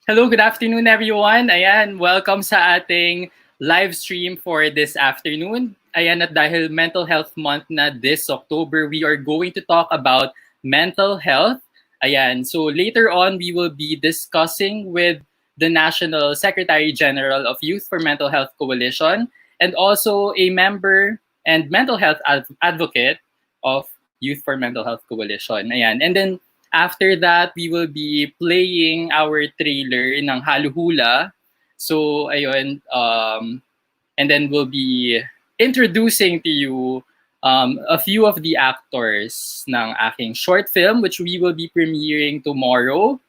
Hello, good afternoon everyone. Ayan, welcome sa ating live stream for this afternoon. Ayan, at dahil Mental Health Month na this October, we are going to talk about mental health. Ayan, so later on, we will be discussing with the National Secretary General of Youth for Mental Health Coalition and also a member and mental health advocate of Youth for Mental Health Coalition. Ayan, and then after that, we will be playing our trailer ng Haluhula. So, ayun, and then we'll be introducing to you a few of the actors ng aking short film, which we will be premiering tomorrow.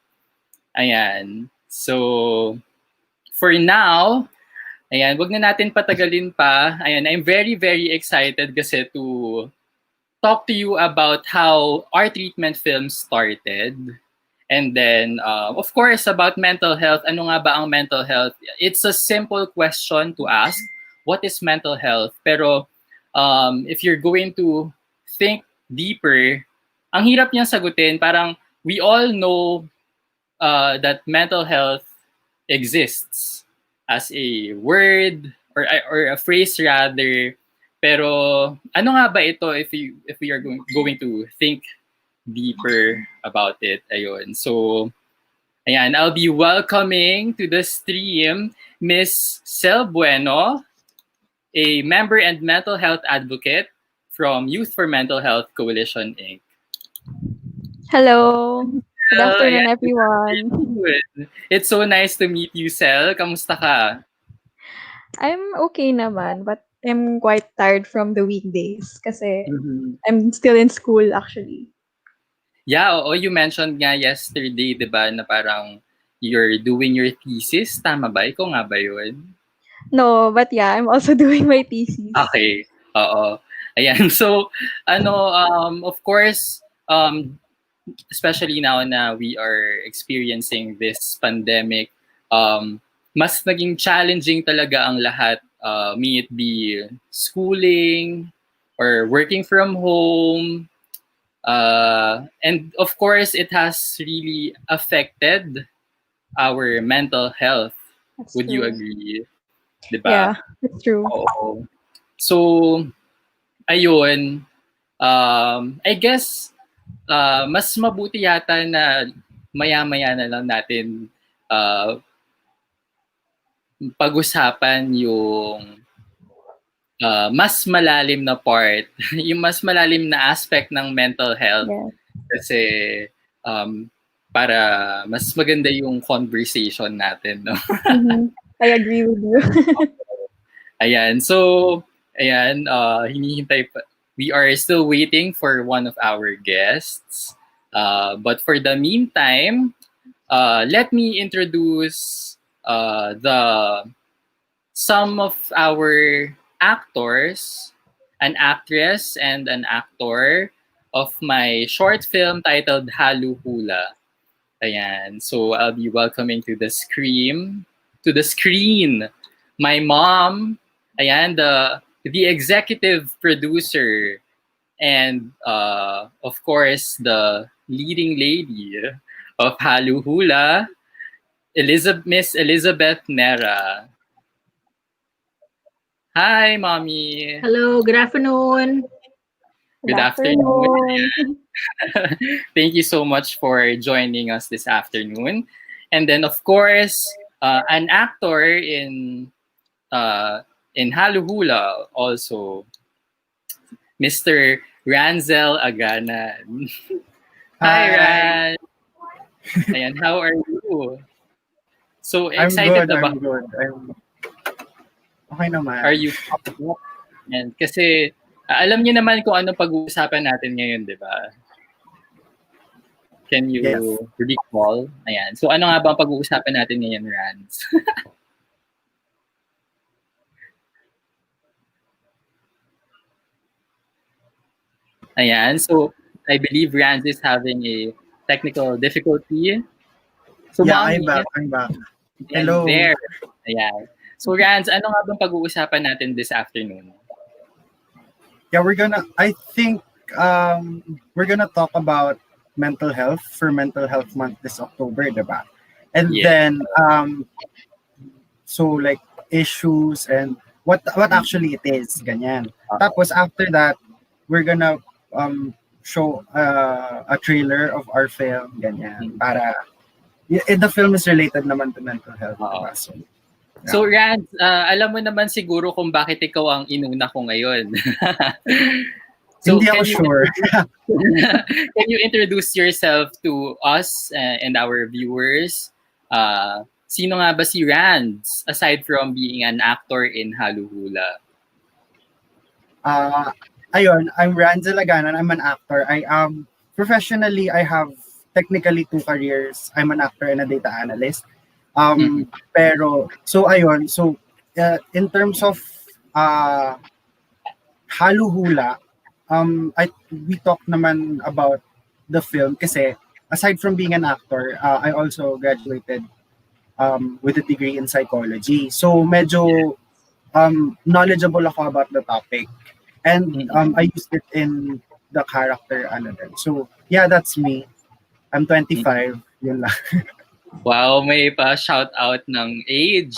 Ayan. So, for now, ayan, wag na natin patagalin pa. Ayan, I'm very, very excited kasi to talk to you about how ARTreatment Films started. And then, of course, about mental health. Ano nga ba ang mental health? It's a simple question to ask. What is mental health? Pero if you're going to think deeper, ang hirap niyang sagutin. Parang we all know that mental health exists as a word or a phrase rather. Pero ano nga ba ito if we are going to think deeper about it? Ayun. So, ayan, I'll be welcoming to the stream Miss Cel Bueno, a member and mental health advocate from Youth for Mental Health Coalition, Inc. Hello. Good afternoon, Ayan. everyone. It's so nice to meet you, Cel. Kamusta ka? I'm okay naman, but I'm quite tired from the weekdays kasi I'm still in school actually. Yeah, oo, you mentioned nga yesterday, di ba, na parang you're doing your thesis. Tama ba? Ikaw nga ba yun? No, but yeah, I'm also doing my thesis. Okay, oo. Ayan, so, of course, especially now na we are experiencing this pandemic, mas naging challenging talaga ang lahat. May it be schooling or working from home. And of course, it has really affected our mental health. That's Would you true. agree? Diba? Yeah, that's true. Oo. So, ayun. I guess, mas mabuti yata na maya-maya na lang natin pag-usapan yung mas malalim na part, yung mas malalim na aspect ng mental health. Yeah. Kasi para mas maganda yung conversation natin, no? I agree with you. Ayan, so, ayan, hinihintay pa. We are still waiting for one of our guests. But for the meantime, let me introduce some of our actors, an actress and an actor of my short film titled Haluhula. Ayan. So I'll be welcoming to the screen my mom, ayan, the executive producer and of course the leading lady of Haluhula, Miss Elizabeth Nera. Hi, Mommy. Hello, good afternoon. Good afternoon. Thank you so much for joining us this afternoon. And then, of course, an actor in Haluhula also, Mr. Ranzel Aganan. Hi, Ran. Ayan, how are you? So excited I'm good. Okay naman. Are you pumped up? And kasi alam niyo naman kung anong pag-uusapan natin ngayon, di ba? Can you recall? Ayan. So ano nga ba ang pag-uusapan natin ngayon, Rans? Ayan. So I believe Rans is having a technical difficulty. So yeah, Mommy, I'm back. Hello. There. Ayan. So Rans, ano nga bang pag-uusapan natin this afternoon? Yeah, I think we're gonna talk about mental health for Mental Health Month this October, diba? And Yeah. then so like issues and what actually it is, ganyan. Tapos after that, we're gonna show a trailer of our film, ganyan. Para the film is related naman to mental health, diba? So Rand, alam mo naman siguro kung bakit ikaw ang inuna ko ngayon. Hindi ako sure. Can you introduce yourself to us and our viewers? Sino nga ba si Rand aside from being an actor in Haluhula? Ayun, I'm Cel Bueno. I'm an actor. Professionally, I have technically 2 careers. I'm an actor and a data analyst. Pero so ayun, so in terms of Haluhula, we talk naman about the film kasi aside from being an actor, I also graduated with a degree in psychology. So medyo knowledgeable ako about the topic. And I used it in the character din. So yeah, that's me. I'm 25, yun lang. Wow, may pa shout out ng age.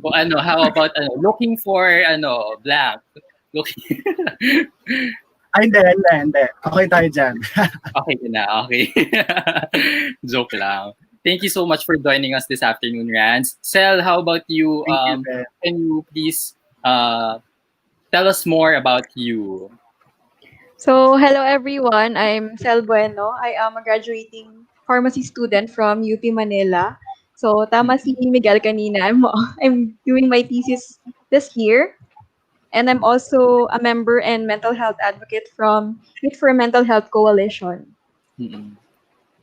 O how about looking for blank. Looking Ay, hindi. Okay tayo dyan. Okay na, okay. Joke lang. Thank you so much for joining us this afternoon, Rans. Cel, how about you? Thank you, Can you please tell us more about you? So, hello everyone. I'm Cel Bueno. I am a graduating pharmacy student from UP Manila. So, tama si Miguel kanina. I'm doing my thesis this year. And I'm also a member and mental health advocate from Youth for Mental Health Coalition. Mm-mm.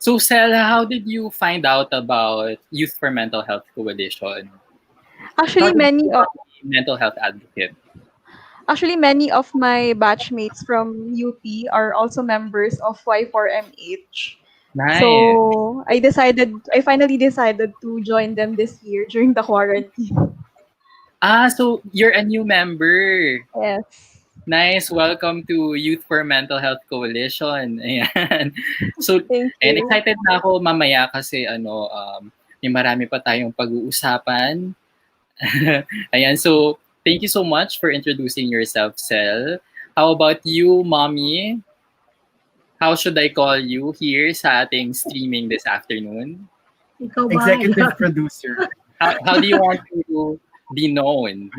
So, Cel, how did you find out about Youth for Mental Health Coalition? Actually, Mental health advocate. many of my batchmates from UP are also members of Y4MH. Nice. So I finally decided to join them this year during the quarantine. So you're a new member. Yes. Nice. Welcome to Youth for Mental Health Coalition. Ayan. So, Thank and you. excited na ako mamaya kasi may marami pa tayong pag-uusapan. Ayan. So, thank you so much for introducing yourself, Cel. How about you, Mommy? How should I call you here sa ating streaming this afternoon? Ikaw ba? Executive producer. How do you want to be known?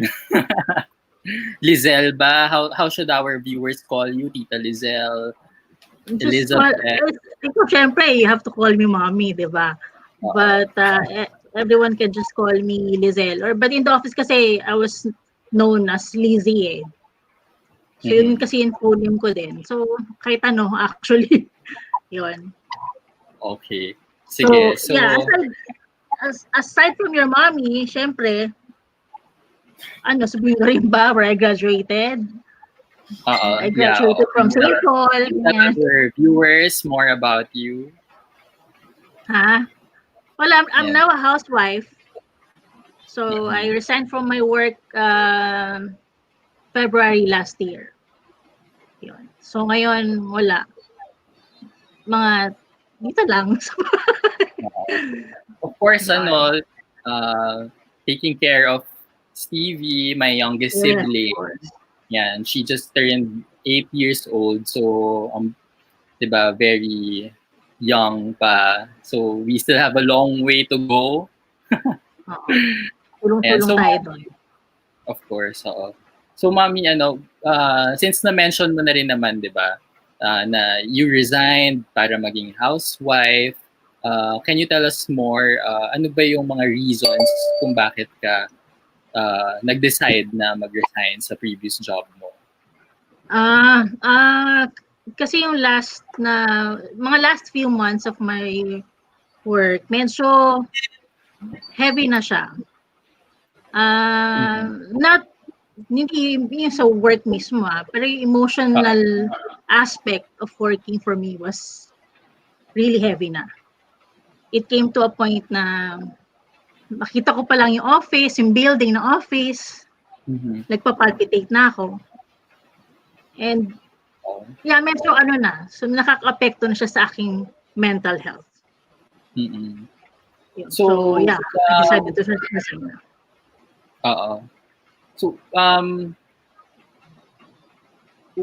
Lizelle ba? How should our viewers call you, Tita Lizelle? Elizabeth? Ikaw, syempre, you have to call me mommy, di ba? But everyone can just call me Lizelle. But in the office kasi, I was known as Lizzie eh. So yun kasi yung phone name ko din. So kahit actually, yun. Okay. Sige. So yeah, aside from your mommy, syempre, sabihin ko rin ba where I graduated? I graduated from St. Paul. Tell our viewers more about you. Well, I'm now a housewife. So I resigned from my work February last year. Yun. So ngayon, wala. Mga dito lang. Of course, taking care of Stevie, my youngest sibling. Yeah, and she just turned 8 years old. So, diba, very young pa. So, we still have a long way to go. Tulong-tulong tayo doon. Of course, oo. So, Mami, since na-mention mo na rin naman, diba, na you resigned para maging housewife, can you tell us more, ano ba yung mga reasons kung bakit ka nag-decide na mag-resign sa previous job mo? Kasi yung mga last few months of my work, medyo heavy na siya. Hindi yung sa work mismo, pero yung emotional aspect of working for me was really heavy na. It came to a point na makita ko pa lang yung office, yung building ng office, nagpa-palpitate na ako. And yeah, medyo so nakaka-apekto na siya sa aking mental health. Yun. So, So, yeah, I decided to search myself. Oo. So,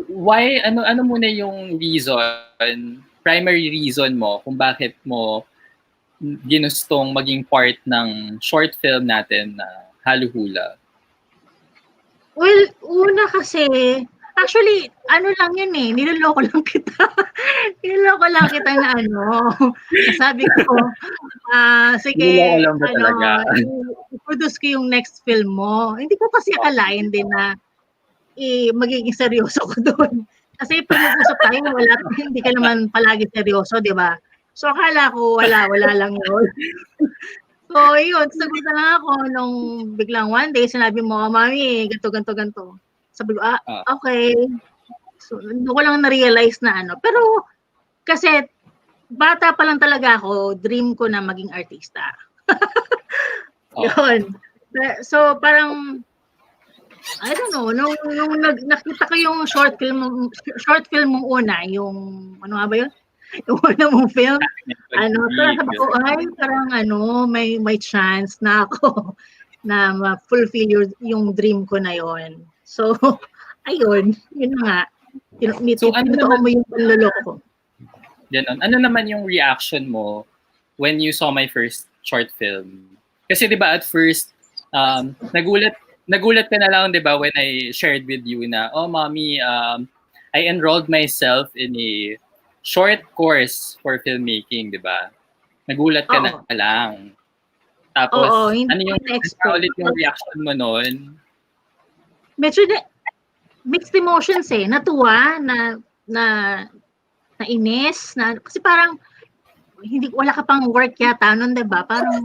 why, ano muna yung reason, primary reason mo kung bakit mo ginustong maging part ng short film natin na Haluhula? Well, una kasi, actually, ano lang yun eh, niloloko lang kita. Niloloko lang kita na nasabi ko, sige, Niloloko lang ba talaga? i-produce ko yung next film mo. Hindi ko kasi akalain din na magiging seryoso ko doon. Kasi pag nag-usap tayo, hindi ka naman palagi seryoso, di ba? So, akala ko, wala lang yun. So, yun, sagot na lang ako nung biglang one day, sinabi mo, Mami, ganto. Sabi ko, okay. So, doon ko lang na-realize na Pero, kasi, bata pa lang talaga ako, dream ko na maging artista. Yun. So, parang, I don't know, nung nakita ko yung short film mong una, yung, ano nga ba yun? Yung una mong film, parang sabi ko, parang may chance na ako na ma-fulfill yung dream ko na yon. So, ayun, yun na nga. Tinutuon mo yung panloloko ko. Ganon. Ano naman yung reaction mo when you saw my first short film? Kasi 'di ba at first nagulat ka na lang 'di ba when I shared with you na mommy, I enrolled myself in a short course for filmmaking, 'di ba? Nagulat ka na lang. Tapos ano yung ulit yung reaction mo noon? Medyo mixed emotions natuwa na nainis na kasi parang wala ka pang work yata noon, 'di ba? Parang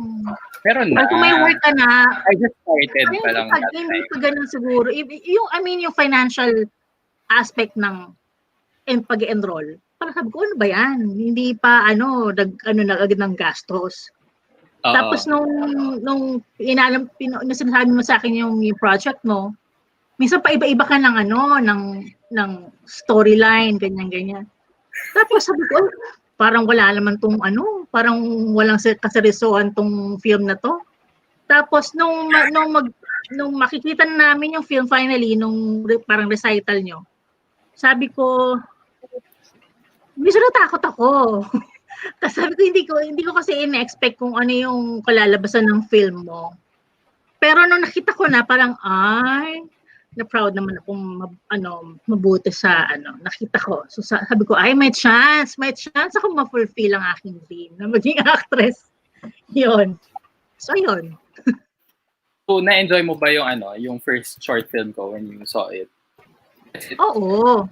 pero kung may work ka na, I just started pa lang that time. Hindi pa ganun siguro. Yung financial aspect ng pag-enroll. Parang sabi ko, ano ba yan? Hindi pa nag-agad ng gastos. Tapos nung sinasabi mo sa akin yung project mo, minsan pa iba-iba ka ng storyline, ganyan. Tapos sabi ko, parang wala naman parang walang kaseryosohan tong film na to. Tapos nung makikita namin yung film finally, nung parang recital nyo, sabi ko, minsan natakot ako. Kasi sabi ko, hindi ko kasi in-expect kung ano yung kalalabasan ng film mo. Pero nung nakita ko na, parang, na-proud naman akong mabuti sa nakita ko. So sabi ko, may chance ako ma-fulfill ang aking dream na maging actress. Yun. So yun. So na-enjoy mo ba yung first short film ko when you saw it? Oo.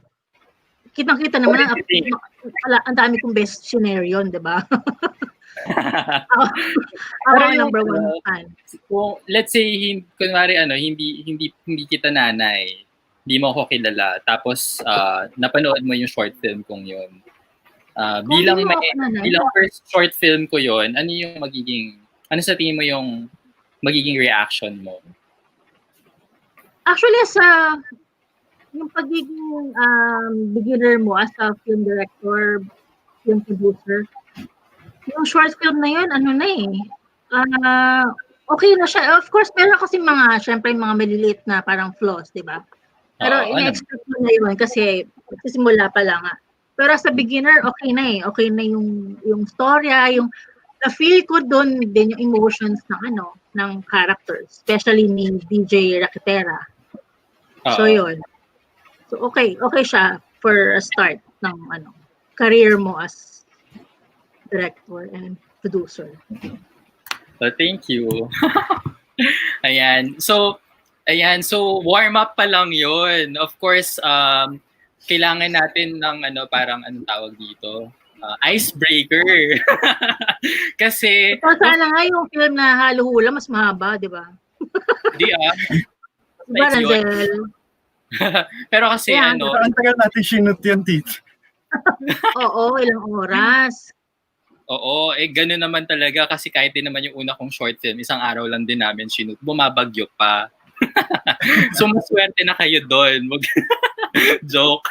Kitang-kita naman ang dami kong best scenario, 'di ba? Ako ang number one fan. Kung let's say kunwari hindi kita nanay, hindi mo ako kilala, tapos napanood mo yung short film kong yun. Bilang first short film ko yun, ano sa tingin mo yung magiging reaction mo? Actually, yung pagiging beginner mo as a film director, film producer, yung short film na yun, okay na siya. Of course, meron kasi syempre mga maliliit na parang flaws, di ba? Pero ina-expect mo na yun kasi simula pa lang. Pero as a beginner, okay na eh. Okay na yung storya, yung na-feel ko doon din yung emotions ng characters, especially ni DJ Raquetera. So yun. So okay siya for a start ng career mo as director and producer. So thank you. Ayan. So warm up pa lang 'yon. Of course, kailangan natin ng parang anong tawag dito? Icebreaker. Kasi sana nga yung film na Haluhula mas mahaba, 'di ba? Di Diba, Rangel? Pero kasi ang tagal natin sinut yun, Tito. Oo, ilang oras. Oo, gano'n naman talaga kasi kahit din naman yung una kong short film, isang araw lang din namin sinut, bumabagyo pa. So maswerte na kayo doon. Joke.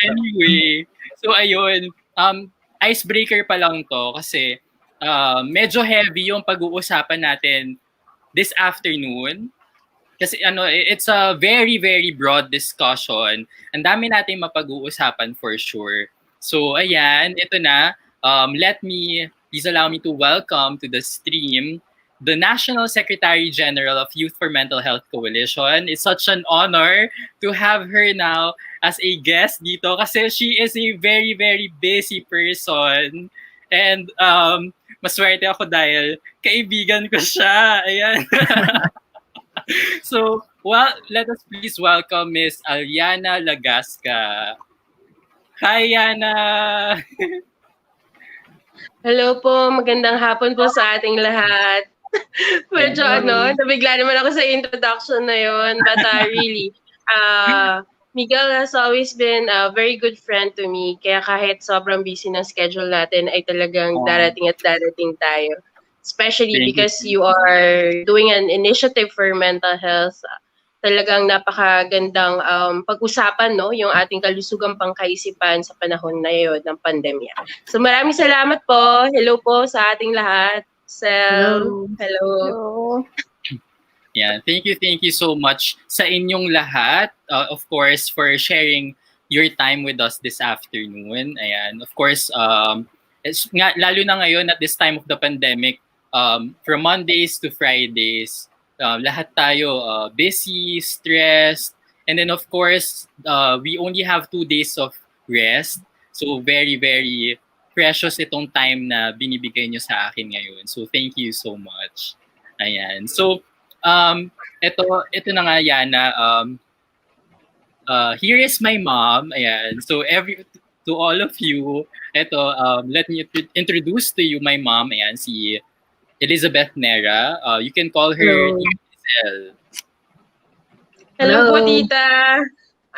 Anyway, so ayun, icebreaker pa lang to kasi medyo heavy yung pag-uusapan natin this afternoon. Kasi it's a very, very broad discussion. Ang dami natin mapag-uusapan for sure. So, ayan, ito na. Please allow me to welcome to the stream the National Secretary General of Youth for Mental Health Coalition. It's such an honor to have her now as a guest dito kasi she is a very, very busy person. And maswerte ako dahil kaibigan ko siya. Ayan. So, let us please welcome Miss Alyannah Lagasca. Hi, Yana! Hello po, magandang hapon po sa ating lahat. Medyo nabigla naman ako sa introduction na yon, but really, Miguel has always been a very good friend to me, kaya kahit sobrang busy ng schedule natin ay talagang darating at darating tayo. Especially because you are doing an initiative for mental health. Talagang napakagandang pag-usapan, no, yung ating kalusugang pangkaisipan sa panahon na yun ng pandemya. So maraming salamat po. Hello po sa ating lahat. Cel, hello. Yeah, thank you so much sa inyong lahat. Of course, for sharing your time with us this afternoon. Ayan, of course, lalo na ngayon at this time of the pandemic, from Mondays to Fridays, lahat tayo busy, stressed, and then of course, we only have 2 days of rest. So very, very precious itong time na binibigay nyo sa akin ngayon. So thank you so much. Ayan. So, ito na nga, Yana. Here is my mom. Ayan. So to all of you, let me introduce to you my mom. Ayan, si Elizabeth Nera. You can call her Cel. Hello po, tita.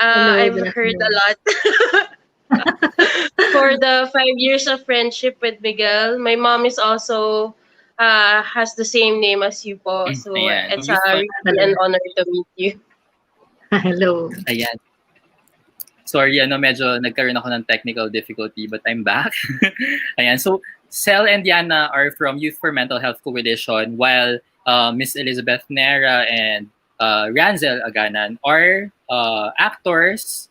I've heard a lot. For the 5 years of friendship with Miguel, my mom is also has the same name as you po. So it's really an honor to meet you. Hello. Ayan. Sorry, medyo nagkaroon ako ng technical difficulty, but I'm back. Ayan. So, Cel and Yana are from Youth for Mental Health Coalition, while Miss Elizabeth Nera and Ranzel Aganan are actors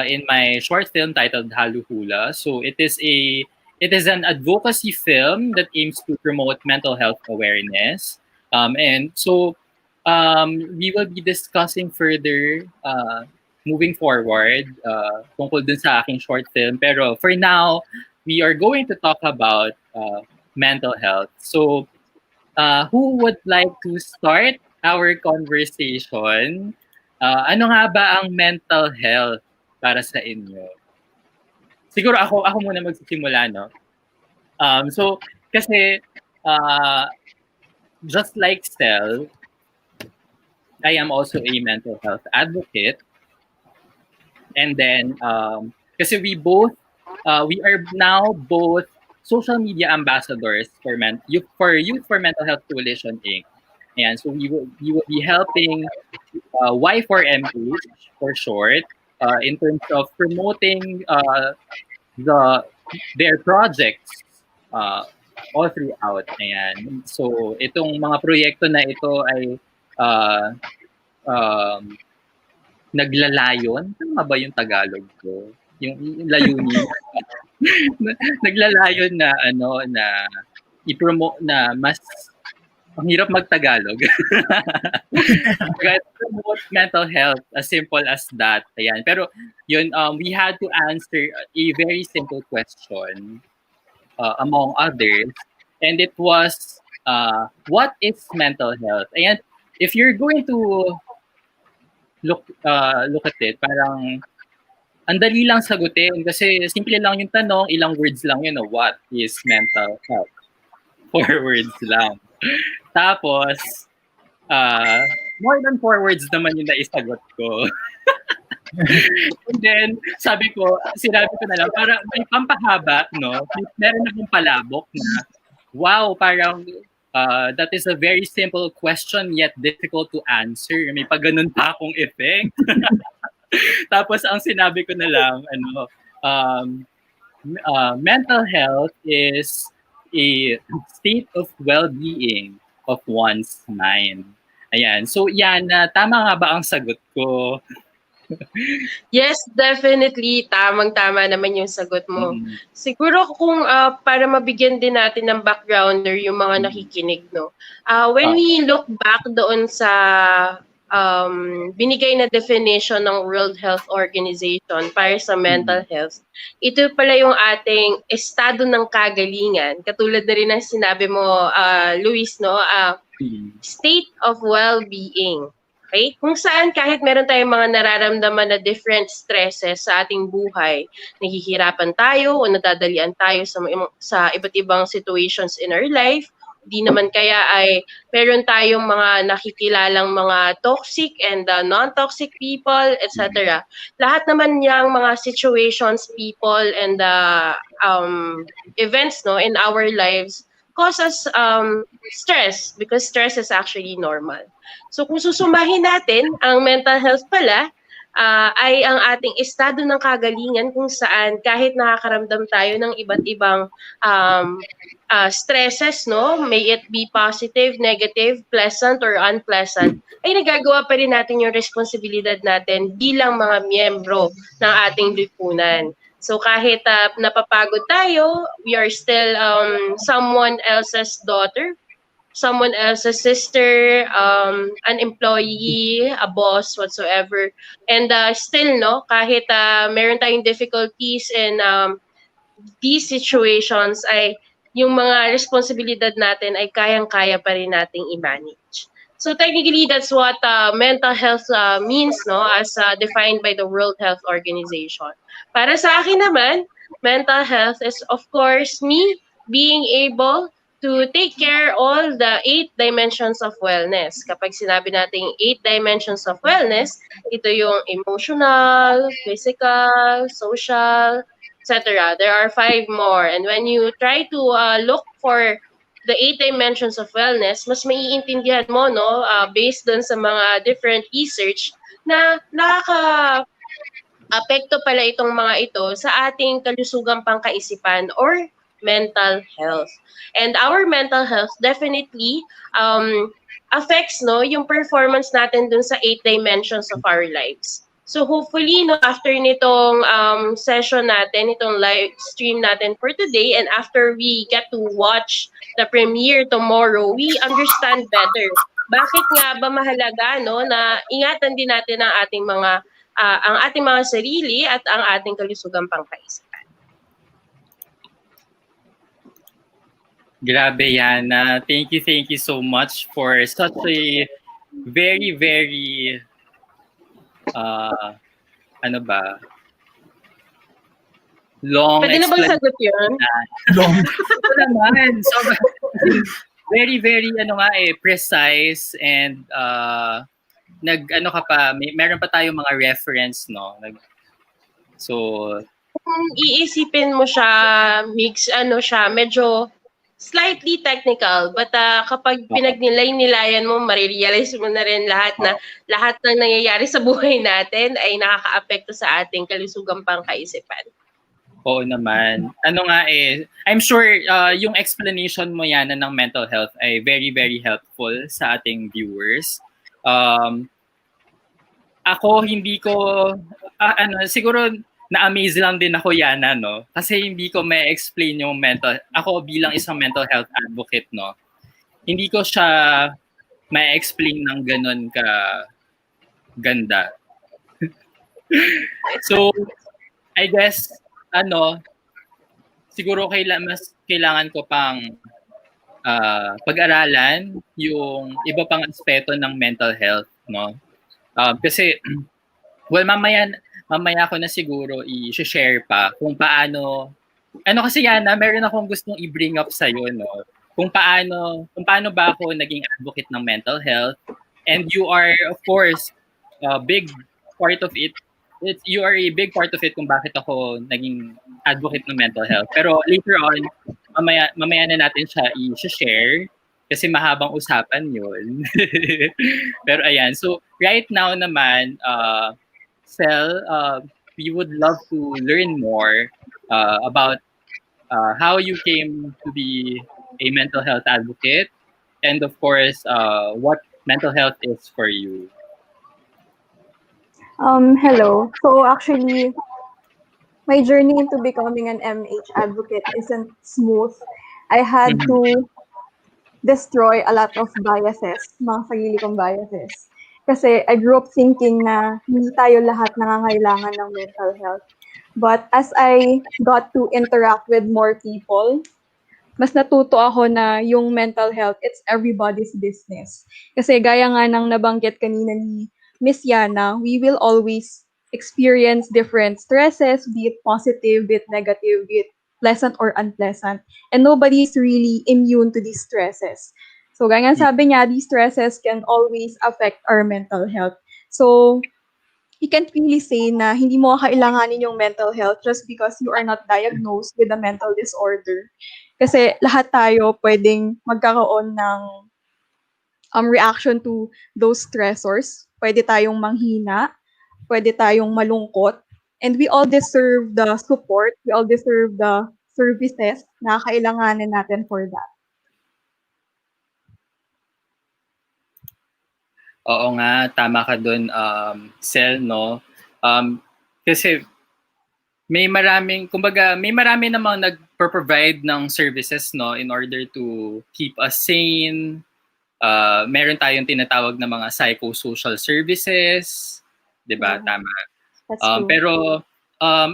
in my short film titled Haluhula. So it is an advocacy film that aims to promote mental health awareness. And so we will be discussing further moving forward tungkol dun sa aking short film. Pero for now, we are going to talk about mental health. So, who would like to start our conversation? Ano nga ba ang mental health para sa inyo? Siguro ako muna magsisimula, no? So, kasi just like Cel, I am also a mental health advocate. And then, kasi we are now both social media ambassadors for Youth for Mental Health Coalition Inc. And so we will be helping Y4MH for short in terms of promoting their projects all throughout. Ayan. So itong mga proyekto na ito ay naglalayon. Tama ba yung Tagalog ko? Yung layunin. Naglalayon na na i-promote na mas ang hirap mag-Tagalog. Promote mental health, as simple as that. Ayan. Pero yun, we had to answer a very simple question among others. And it was, what is mental health? Ayan, if you're going to look at it, parang ang dali lang sagutin kasi simple lang yung tanong, ilang words lang yun, what is mental health? 4 words lang. Tapos, more than 4 words naman yung naisagot ko. And then, sinabi ko na lang, para may pampahaba, no? Meron akong palabok na, wow, parang that is a very simple question yet difficult to answer. May pagganon pa akong effect. Tapos, ang sinabi ko na lang, mental health is a state of well-being of one's mind. Ayan. So, Yana, tama nga ba ang sagot ko? Yes, definitely. Tamang-tama naman yung sagot mo. Mm. Siguro kung para mabigyan din natin ng backgrounder yung mga nakikinig, no? When we look back doon sa binigay na definition ng World Health Organization para sa mental health, ito pala yung ating estado ng kagalingan. Katulad na rin ng sinabi mo, Luis, no? State of well-being. Okay? Kung saan kahit meron tayong mga nararamdaman na different stresses sa ating buhay, nahihirapan tayo o nadadalian tayo sa iba't ibang situations in our life, di naman kaya ay meron tayong mga nakikilalang mga toxic and non-toxic people, etc. Lahat naman niyang mga situations, people, and events no in our lives causes stress because stress is actually normal. So kung susumahin natin, ang mental health pala ay ang ating estado ng kagalingan kung saan kahit nakakaramdam tayo ng iba't ibang stresses, no, may it be positive, negative, pleasant, or unpleasant, ay nagagawa pa rin natin yung responsibilidad natin bilang mga miyembro ng ating lipunan. So kahit napapagod tayo, we are still someone else's daughter, someone else's sister, an employee, a boss, whatsoever. And still, no, kahit meron tayong difficulties in these situations, ay yung mga responsibilidad natin ay kayang-kaya pa rin nating i-manage. So technically, that's what mental health means, no, as defined by the World Health Organization. Para sa akin naman, mental health is of course me being able to take care all the 8 dimensions of wellness. Kapag sinabi natin 8 dimensions of wellness, ito yung emotional, physical, social, etc. There are 5 more. And when you try to look for the 8 dimensions of wellness, mas maiintindihan mo, no, based dun sa mga different research, na nakaka-apekto pala itong mga ito sa ating kalusugang pangkaisipan or mental health. And our mental health definitely affects, no, yung performance natin dun sa 8 dimensions of our lives. So hopefully, no, after nitong session natin, itong live stream natin for today, and after we get to watch the premiere tomorrow, we understand better. Bakit nga ba mahalaga, no, na ingatan din natin ang ating mga sarili at ang ating kalusugang pangkaisipan. Grabe, Yana. Thank you so much for such a very, very long Pwede na bang sagot yun? Long. Ito naman. So, very, very, precise and meron pa tayong mga reference, no? So, kung iisipin mo siya, medyo slightly technical, but kapag pinagnilay-nilayan mo, marirealize mo na rin lahat ng nangyayari sa buhay natin ay nakakaapekto sa ating kalusugang pangkaisipan. Oo naman. I'm sure yung explanation mo yan ng mental health ay very, very helpful sa ating viewers. Ako, hindi ko, siguro na-amaze lang din ako, Yana, no? Kasi hindi ko ma-explain yung ako bilang isang mental health advocate, no? Hindi ko siya ma-explain ng ganun ka ganda. So, I guess, siguro mas kailangan ko pang pag-aralan yung iba pang aspeto ng mental health, no? Kasi, well, mamaya ko na siguro i-share pa kung paano, kasi Yana, meron akong gustong i-bring up sa'yo, no? Kung paano ba ako naging advocate ng mental health, and you are, of course, a big part of it. You are a big part of it kung bakit ako naging advocate ng mental health. Pero later on, mamaya na natin siya i-share kasi mahabang usapan yun. Pero ayan, so right now naman, Cel, we would love to learn more about how you came to be a mental health advocate, and of course, what mental health is for you. Hello. So actually, my journey into becoming an MH advocate isn't smooth. I had Mhm. to destroy a lot of biases, mga sarili kong biases. Kasi I grew up thinking na hindi tayo lahat nangangailangan ng mental health. But as I got to interact with more people, mas natuto ako na yung mental health, it's everybody's business. Kasi gaya nga ng nabanggit kanina ni Miss Yana, we will always experience different stresses, be it positive, be it negative, be it pleasant or unpleasant. And nobody's really immune to these stresses. So gaya nga sabi niya, these stresses can always affect our mental health. So you can't really say na hindi mo kailanganin yung mental health just because you are not diagnosed with a mental disorder. Kasi lahat tayo pwedeng magkakaroon ng reaction to those stressors. Pwede tayong manghina, pwede tayong malungkot, and we all deserve the support, we all deserve the services na kailanganin natin for that. Oo nga, tama ka dun, Cel, no? Kasi may marami namang nagpo-provide ng services, no, in order to keep us sane. Meron tayong tinatawag na mga psychosocial services, 'di ba? Yeah, Tama. that's true. Pero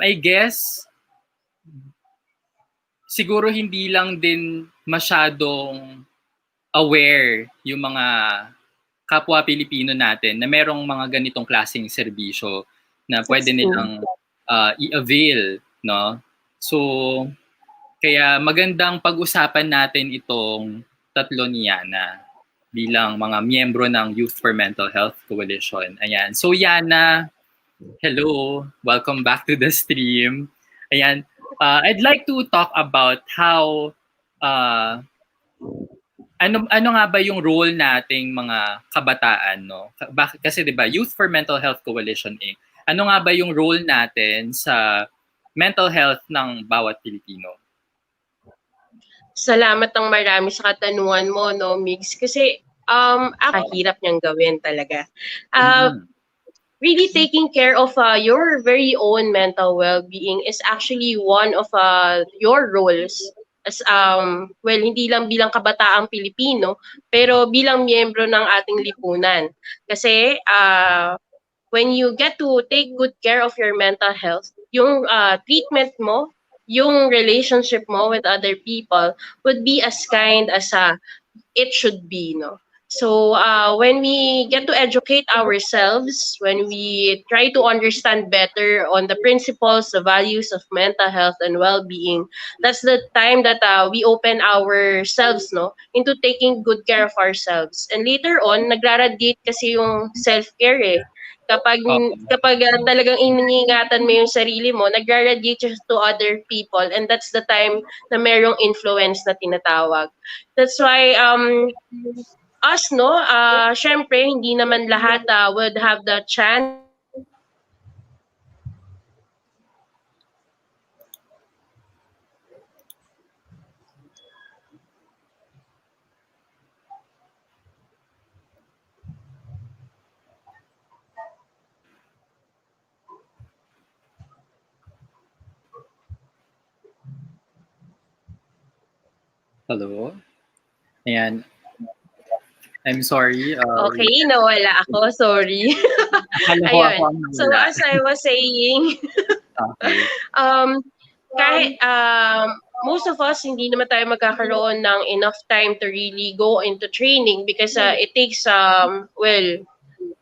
I guess siguro hindi lang din masyadong aware yung mga kapwa Pilipino natin na merong mga ganitong klaseng serbisyo na pwede That's true. nilang i-avail, no? So, kaya magandang pag-usapan natin itong tatlo ni Yana bilang mga miyembro ng Youth for Mental Health Coalition. Ayan. So, Yana, hello. Welcome back to the stream. Ayan. I'd like to talk about how uh, ano nga ba yung role nating mga kabataan, no? Kasi 'di ba, Youth for Mental Health Coalition Inc. Ano nga ba yung role natin sa mental health ng bawat Pilipino? Salamat ng marami sa katanungan mo, no, Migs? Kasi, hirap niyang gawin talaga. Really taking care of your very own mental well-being is actually one of your roles as hindi lang bilang kabataang Pilipino pero bilang miyembro ng ating lipunan kasi when you get to take good care of your mental health, yung treatment mo, yung relationship mo with other people would be as kind as it should be, no? So when we get to educate ourselves, when we try to understand better on the principles, the values of mental health and well-being, that's the time that we open ourselves, no, into taking good care of ourselves. And later on, nagraradiate kasi yung self-care eh. Kapag talagang iniingatan mo yung sarili mo, nagraradiate siya to other people, and that's the time na merong influence na tinatawag. That's why us, no, syempre hindi naman lahat would have the chance. Hello? Ayan. I'm sorry. Okay, nawala ako. Sorry. Akala ko ako Ayun. ang So nawala. as I was saying, Okay. kahit most of us hindi naman tayo magkakaroon ng enough time to really go into training because it takes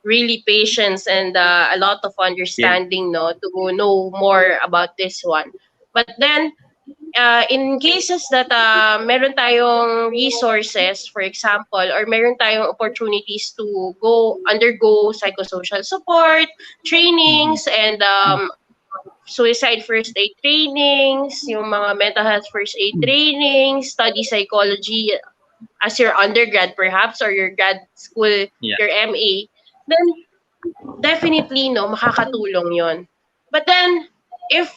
really patience and a lot of understanding, no, to know more about this one. But then in cases that meron tayong resources, for example, or meron tayong opportunities to undergo psychosocial support, trainings, and suicide first aid trainings, yung mga mental health first aid trainings, study psychology as your undergrad perhaps, or your grad school, your MA, then definitely, no, makakatulong yon. But then, if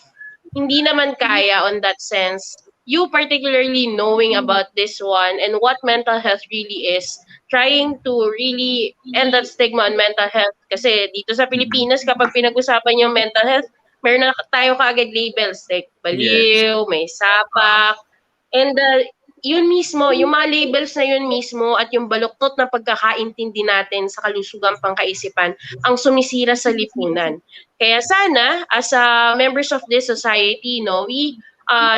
hindi naman kaya on that sense, you particularly knowing about this one and what mental health really is, trying to really end that stigma on mental health. Kasi dito sa Pilipinas, kapag pinag-usapan yung mental health, meron na tayo kaagad labels like Yes. baliw, may sapak, and yun mismo, yung mga labels na yun mismo at yung baluktot na pagkakaintindi natin sa kalusugang pangkaisipan ang sumisira sa lipunan. Kaya sana, as members of this society, no, we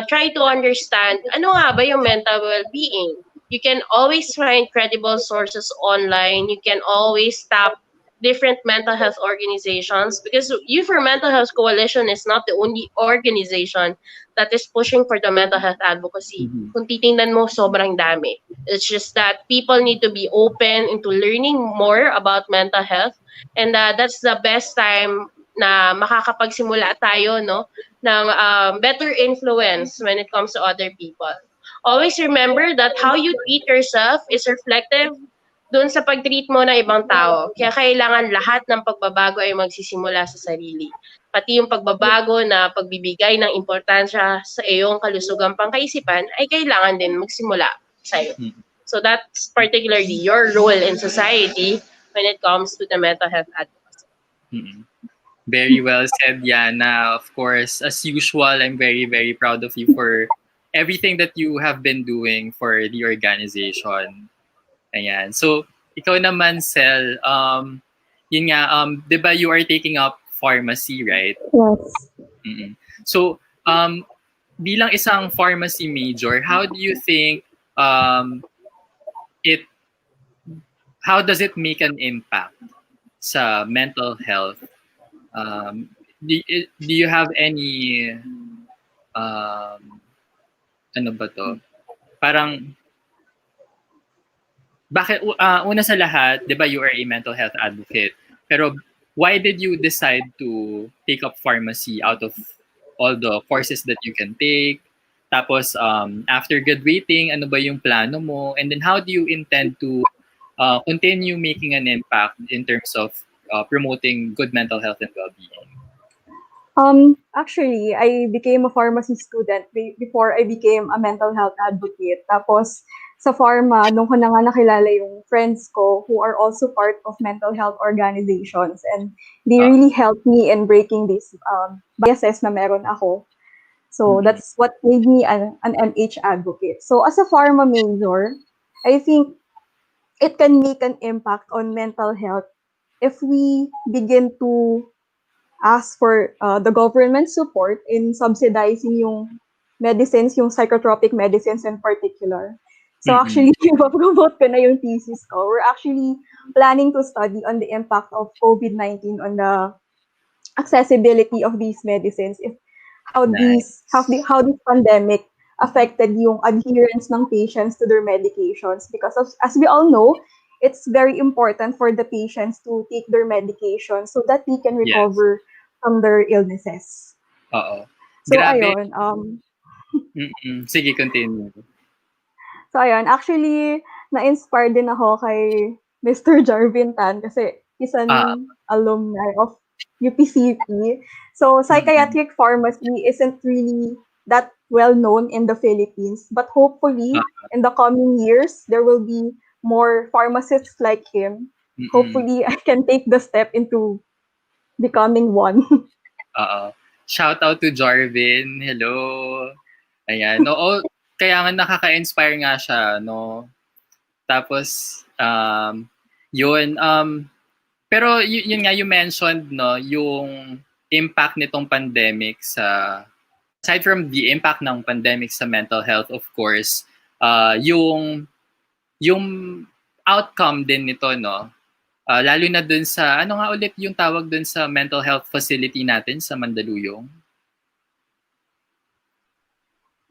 try to understand ano nga ba yung mental well-being. You can always find credible sources online. You can always tap different mental health organizations because Youth for Mental Health Coalition is not the only organization that is pushing for the mental health advocacy. Kung titingnan mo, sobrang dami. It's just that people need to be open into learning more about mental health, and that's the best time na makakapagsimula tayo, no, ng better influence when it comes to other people. Always remember that how you treat yourself is reflective doon sa pag-treat mo ng ibang tao. Kaya kailangan lahat ng pagbabago ay magsisimula sa sarili. Pati yung pagbabago na pagbibigay ng importansya sa iyong kalusugang pangkaisipan ay kailangan din magsimula sa iyo. So that's particularly your role in society when it comes to the mental health advocacy. Very well said, Yana. Of course, as usual, I'm very, very proud of you for everything that you have been doing for the organization. Ayan. So, ikaw naman, Cel, yun nga, di ba you are taking up pharmacy, right? Yes. So, bilang isang pharmacy major, how do you think how does it make an impact sa mental health? Do you have any, ano ba to? Parang, bakit, una sa lahat, di ba you are a mental health advocate, pero why did you decide to take up pharmacy out of all the courses that you can take? Tapos, after graduating, ano ba yung plano mo? And then how do you intend to continue making an impact in terms of promoting good mental health and well-being? Actually, I became a pharmacy student before I became a mental health advocate. Tapos, sa pharma, nung ko na nga nakilala yung friends ko who are also part of mental health organizations, and they really helped me in breaking these biases na meron ako. So that's what made me an MH advocate. So as a pharma major, I think it can make an impact on mental health if we begin to ask for the government support in subsidizing yung medicines, yung psychotropic medicines in particular. So actually, ipapromote ko na yung thesis ko. We're actually planning to study on the impact of COVID-19 on the accessibility of these medicines, how this pandemic affected yung adherence ng patients to their medications. Because as we all know, it's very important for the patients to take their medication so that they can recover from their illnesses. So Grabe. ayun, Sige, continue. So ayun, actually, na-inspire din ako kay Mr. Jarvin Tan kasi he's an alumni of UPCP. So psychiatric pharmacy isn't really that well known in the Philippines, but hopefully in the coming years there will be more pharmacists like him. Hopefully I can take the step into becoming one. Shout out to Jarvin. Hello. Ayan. Oo, kaya nga nakaka-inspire nga siya, no? Tapos, yun. Pero yun nga, you mentioned, no, yung impact nitong pandemic sa, aside from the impact ng pandemic sa mental health, of course, yung outcome din nito, no? Lalo na dun sa, ano nga ulit yung tawag dun sa mental health facility natin sa Mandaluyong?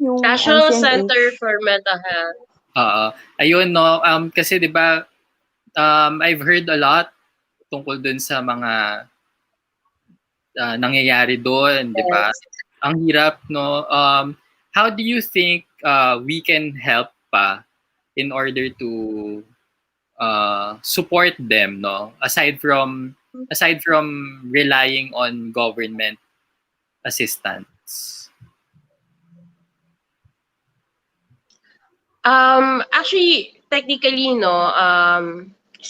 Yung National NCMH. Center for Mental Health. Ayun, no? Kasi di ba, I've heard a lot tungkol dun sa mga nangyayari doon, di ba? Ang hirap, no? How do you think we can help pa in order to support them, no? Aside from relying on government assistance? Actually, technically, no,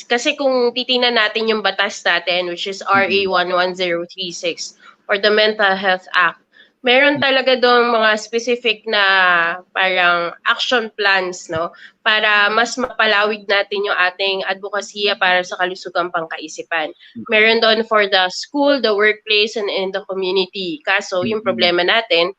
kasi kung titingnan natin yung batas natin, which is RA 11036 or the Mental Health Act, meron talaga doon mga specific na parang action plans, no, para mas mapalawig natin yung ating advokasya para sa kalusugang pangkaisipan. Meron doon for the school, the workplace, and in the community. Kaso, yung problema natin,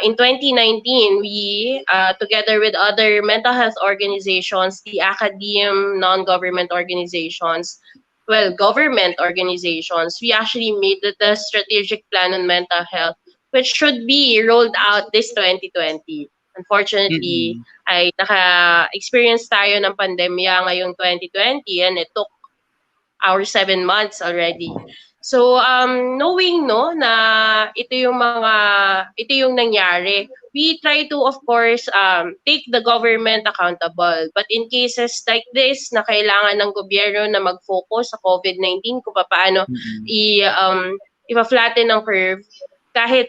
in 2019, we, together with other mental health organizations, the academe, non-government organizations, well, government organizations, we actually made the strategic plan on mental health, which should be rolled out this 2020. Unfortunately, ay naka-experience tayo ng pandemya ngayong 2020 and it took our 7 months already. So knowing no na ito yung nangyari, we try to of course take the government accountable. But in cases like this na kailangan ng gobyerno na mag-focus sa COVID-19 kung paano i-flatten ng curve, kahit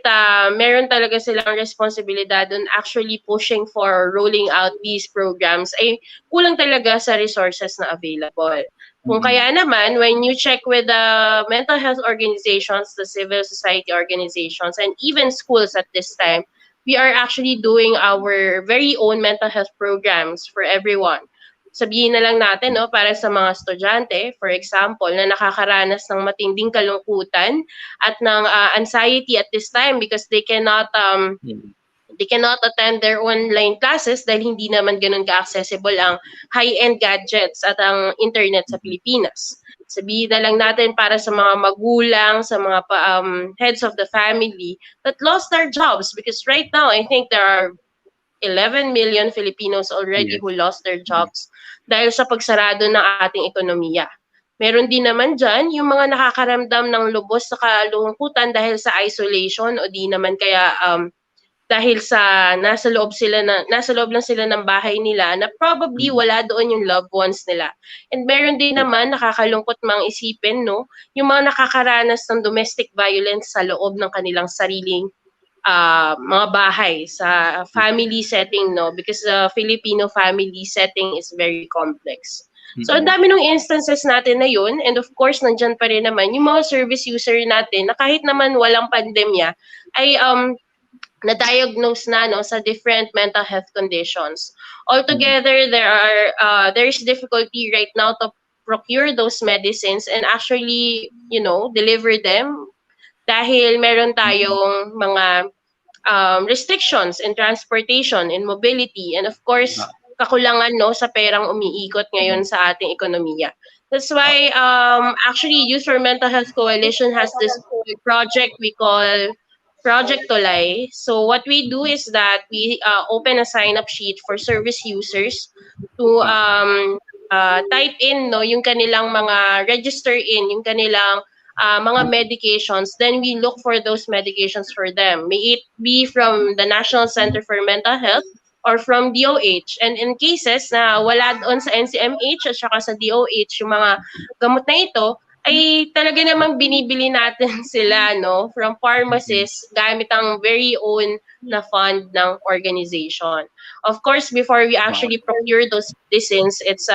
meron talaga silang responsibilidad on actually pushing for rolling out these programs, ay kulang talaga sa resources na available. Kung kaya naman, when you check with the mental health organizations, the civil society organizations, and even schools at this time, we are actually doing our very own mental health programs for everyone. Sabihin na lang natin, no, para sa mga estudyante, for example, na nakakaranas ng matinding kalungkutan at ng anxiety at this time because they cannot attend their online classes dahil hindi naman ganun ka-accessible ang high-end gadgets at ang internet sa Pilipinas. Sabihin na lang natin para sa mga magulang, sa mga heads of the family that lost their jobs because right now, I think there are 11 million Filipinos already who lost their jobs dahil sa pagsarado ng ating ekonomiya. Meron din naman dyan yung mga nakakaramdam ng lubos sa kalungkutan dahil sa isolation o di naman kaya dahil sa nasa loob lang sila ng bahay nila na probably wala doon yung loved ones nila. And meron din naman nakakalungkot mang isipin, no, yung mga nakakaranas ng domestic violence sa loob ng kanilang sariling mga bahay sa family setting, no, because the Filipino family setting is very complex. So ang dami ng instances natin na yun, and of course nandyan pa rin naman yung mga service user natin na kahit naman walang pandemya ay na-diagnose na, no, sa different mental health conditions. Altogether, there is difficulty right now to procure those medicines and actually, you know, deliver them dahil meron tayong mga restrictions in transportation, in mobility, and of course, kakulangan, no, sa perang umiikot ngayon sa ating ekonomiya. That's why actually Youth for Mental Health Coalition has this project we call Project Tolay. So what we do is that we open a sign-up sheet for service users to type in, no, yung kanilang mga register in, yung kanilang mga medications, then we look for those medications for them. May it be from the National Center for Mental Health or from DOH. And in cases na wala doon sa NCMH at saka sa DOH yung mga gamot na ito, ay talaga namang binibili natin sila, no, from pharmacists gamit ang very own na fund ng organization. Of course, before we actually procure those medicines, it's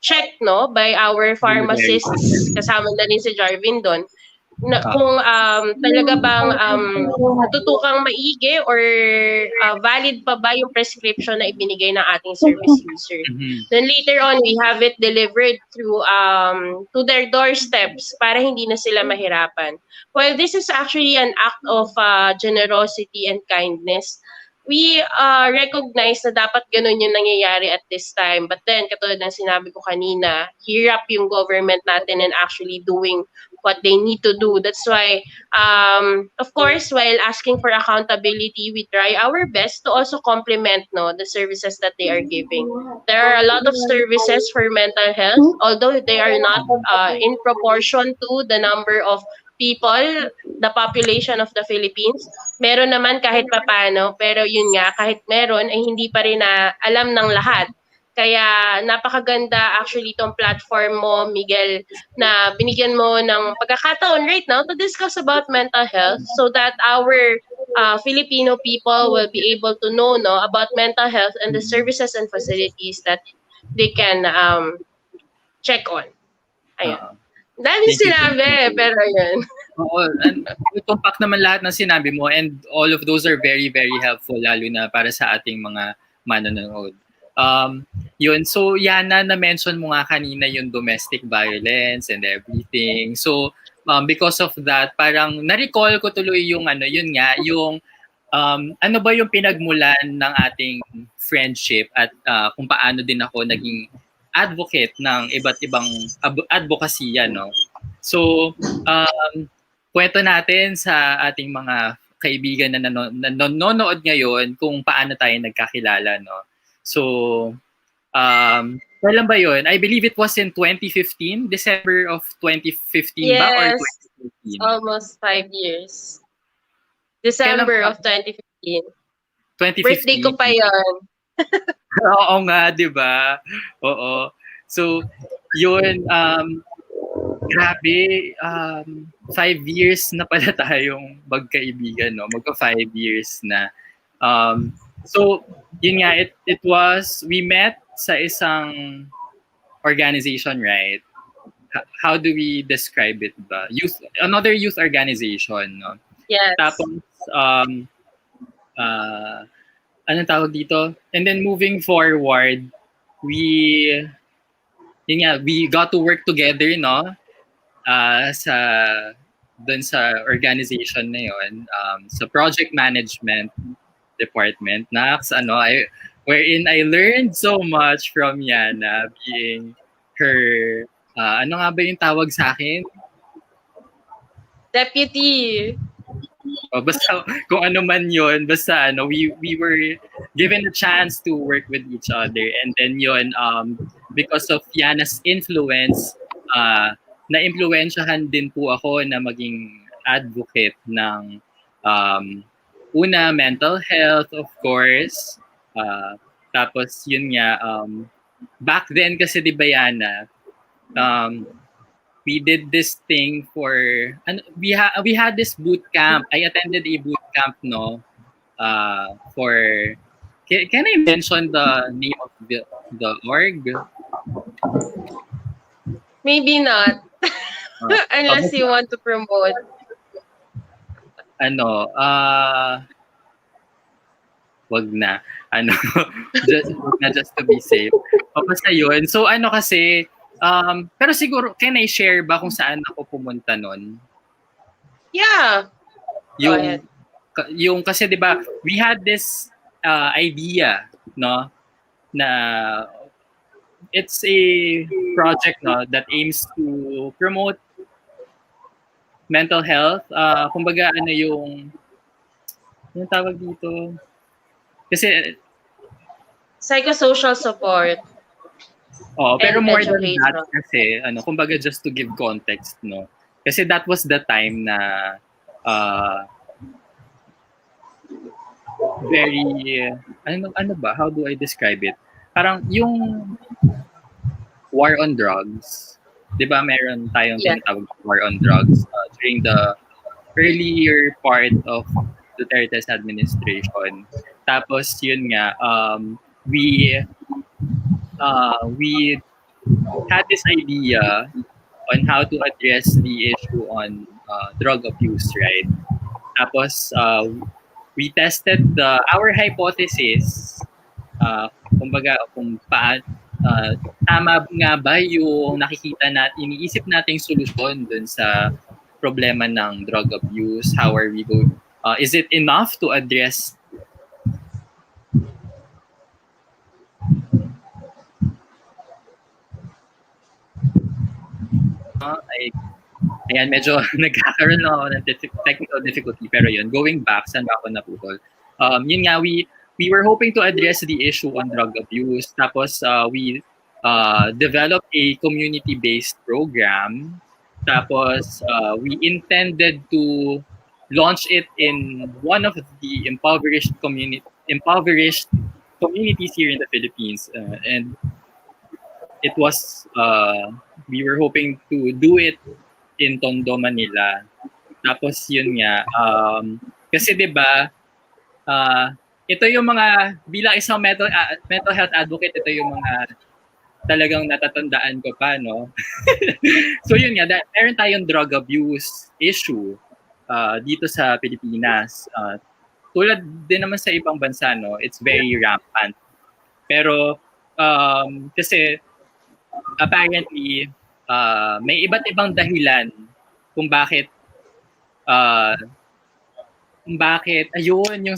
checked, no, by our pharmacists, kasama na rin si Jarvin doon, na kung talaga bang natutukang maigi or valid pa ba yung prescription na ibinigay ng ating service user. Then later on, we have it delivered through to their doorsteps para hindi na sila mahirapan. Well, this is actually an act of generosity and kindness. We recognize na dapat ganun yung nangyayari at this time. But then, katulad ng sinabi ko kanina, hirap yung government natin in actually doing what they need to do. That's why, of course, while asking for accountability, we try our best to also complement, no, the services that they are giving. There are a lot of services for mental health, although they are not in proportion to the number of people, the population of the Philippines. Meron naman kahit papano, pero yun nga, kahit meron, ay hindi pa rin na alam ng lahat. Kaya napakaganda actually itong platform mo, Miguel, na binigyan mo ng pagkakataon right now to discuss about mental health so that our Filipino people will be able to know no about mental health and the services and facilities that they can check on. Ayun. Dami Thank you, thank sinabi, you. pero yun. Oo, and tumpak naman lahat ng sinabi mo, and all of those are very, very helpful, lalo na para sa ating mga manonood. Yun, so Yana, na-mention mo nga kanina yung domestic violence and everything. So, because of that, parang na-recall ko tuloy yung yun nga, yung ano ba yung pinagmulan ng ating friendship at kung paano din ako naging advocate ng iba't ibang advocacy, no? So, kwento natin sa ating mga kaibigan na nanonood ngayon kung paano tayo nagkakilala, no? So, kailan ba yun? I believe it was in 2015, December of 2015 ba or Yes, 2014? almost 5 years. December of 2015. 2015. Birthday ko pa yun. Oo nga, di ba? Oo. So, yun, grabe, 5 years na pala tayong magkaibigan, no? Magka 5 years na. So, yun nga, it was, we met sa isang organization, right? How do we describe it ba? Another youth organization, no? Yes. Tapos, anong tawag dito? And then moving forward, we got to work together, no? Dun sa organization na yun, sa project management department wherein I learned so much from Yana, being her ano nga ba yung tawag sa akin? Deputy. Basta kung ano man yun, basta we were given a chance to work with each other, and then yun, because of Yana's influence, na-impluwensyahan din po ako na maging advocate ng una, mental health, of course. Tapos yun nga, back then kasi di ba Yana, we did this thing for, we had this boot camp. I attended a boot camp, no? For, can I mention the name of the org? Maybe not. Unless you want to promote. Wag na. Just to be safe. Basta yun. So kasi, pero siguro, can I share ba kung saan ako pumunta nun? Yeah. Go ahead. Yung kasi 'di ba, we had this idea, no, na it's a project, no, that aims to promote mental health. Kumbaga yung tawag dito? Kasi psychosocial support. Pero more than education. that kasi, kumbaga just to give context, no? Kasi that was the time na very, how do I describe it? Parang yung war on drugs, di ba meron tayong tinatawag war on drugs during the earlier part of Duterte's administration. Tapos yun nga, we had this idea on how to address the issue on drug abuse, right? Tapos we tested our hypothesis, kumbaga kung tama nga ba yung nakikita iniisip nating solusyon dun sa problema ng drug abuse. How are we going? Is it enough to address ayan, medyo nagkakaroon lang ako ng technical difficulty, pero yun, going back, saan ba ako naputol? Yun nga, we were hoping to address the issue on drug abuse. Tapos we developed a community-based program. Tapos we intended to launch it in one of the impoverished communities here in the Philippines, and it was we were hoping to do it in Tondo, Manila. Tapos yun nga, Kasi 'di ba, ito yung mga bilang isang mental health advocate, ito yung mga talagang natatandaan ko pa, no? So yun nga, meron tayong drug abuse issue dito sa Pilipinas. Tulad din naman sa ibang bansa, no? It's very rampant. Pero kasi apparently may iba't ibang dahilan kung bakit ayun yung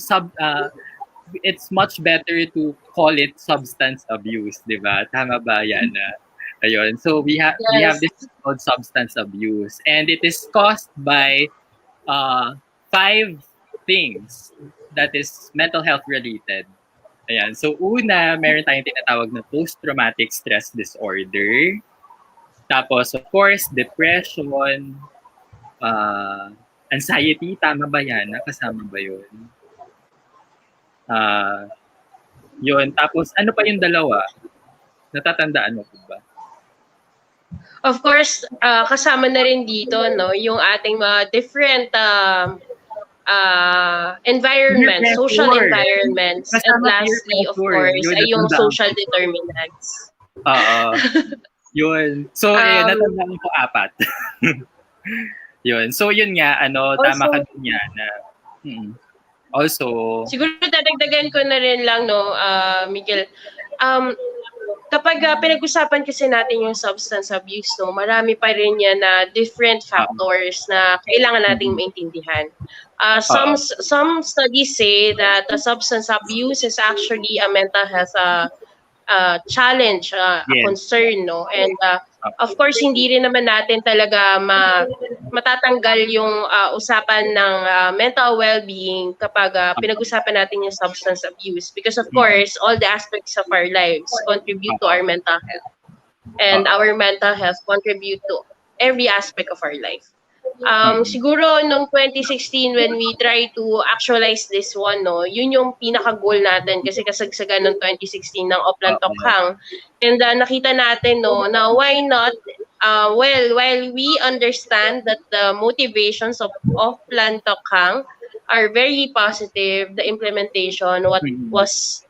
it's much better to call it substance abuse, 'di ba? Tama ba yan? Ayun. So we have Yes. this called substance abuse, and it is caused by 5 things that is mental health related. Ayan. So una, meron tayong tinatawag na post-traumatic stress disorder. Tapos of course, depression, anxiety, tama ba yan? Kasama ba yun? Yun. Tapos ano pa yung dalawa? Natatandaan mo po ba? Of course, kasama na rin dito, no, yung ating mga different environments, social environments, and lastly, of course, ay yung social determinants. Yun. So, natandaan ko 4. Yun. So, yun nga, tama ka din yan. Also, siguro dadagdagan ko na rin lang, no, Miguel, kapag pinag-usapan kasi natin yung substance abuse, no, marami pa rin yan na different factors na kailangan nating maintindihan. Some studies say that substance abuse is actually a mental health challenge, a concern, no? And of course, hindi rin naman natin talaga matatanggal yung usapan ng mental well-being kapag pinag-usapan natin yung substance abuse. Because of course, all the aspects of our lives contribute to our mental health. And our mental health contribute to every aspect of our life. Siguro nung 2016 when we try to actualize this one, no, yun yung pinaka-goal natin kasi kasagsagan ng 2016 ng Oplan Tokhang. And nakita natin, no, na why not, while we understand that the motivations of Oplan Tokhang are very positive, the implementation was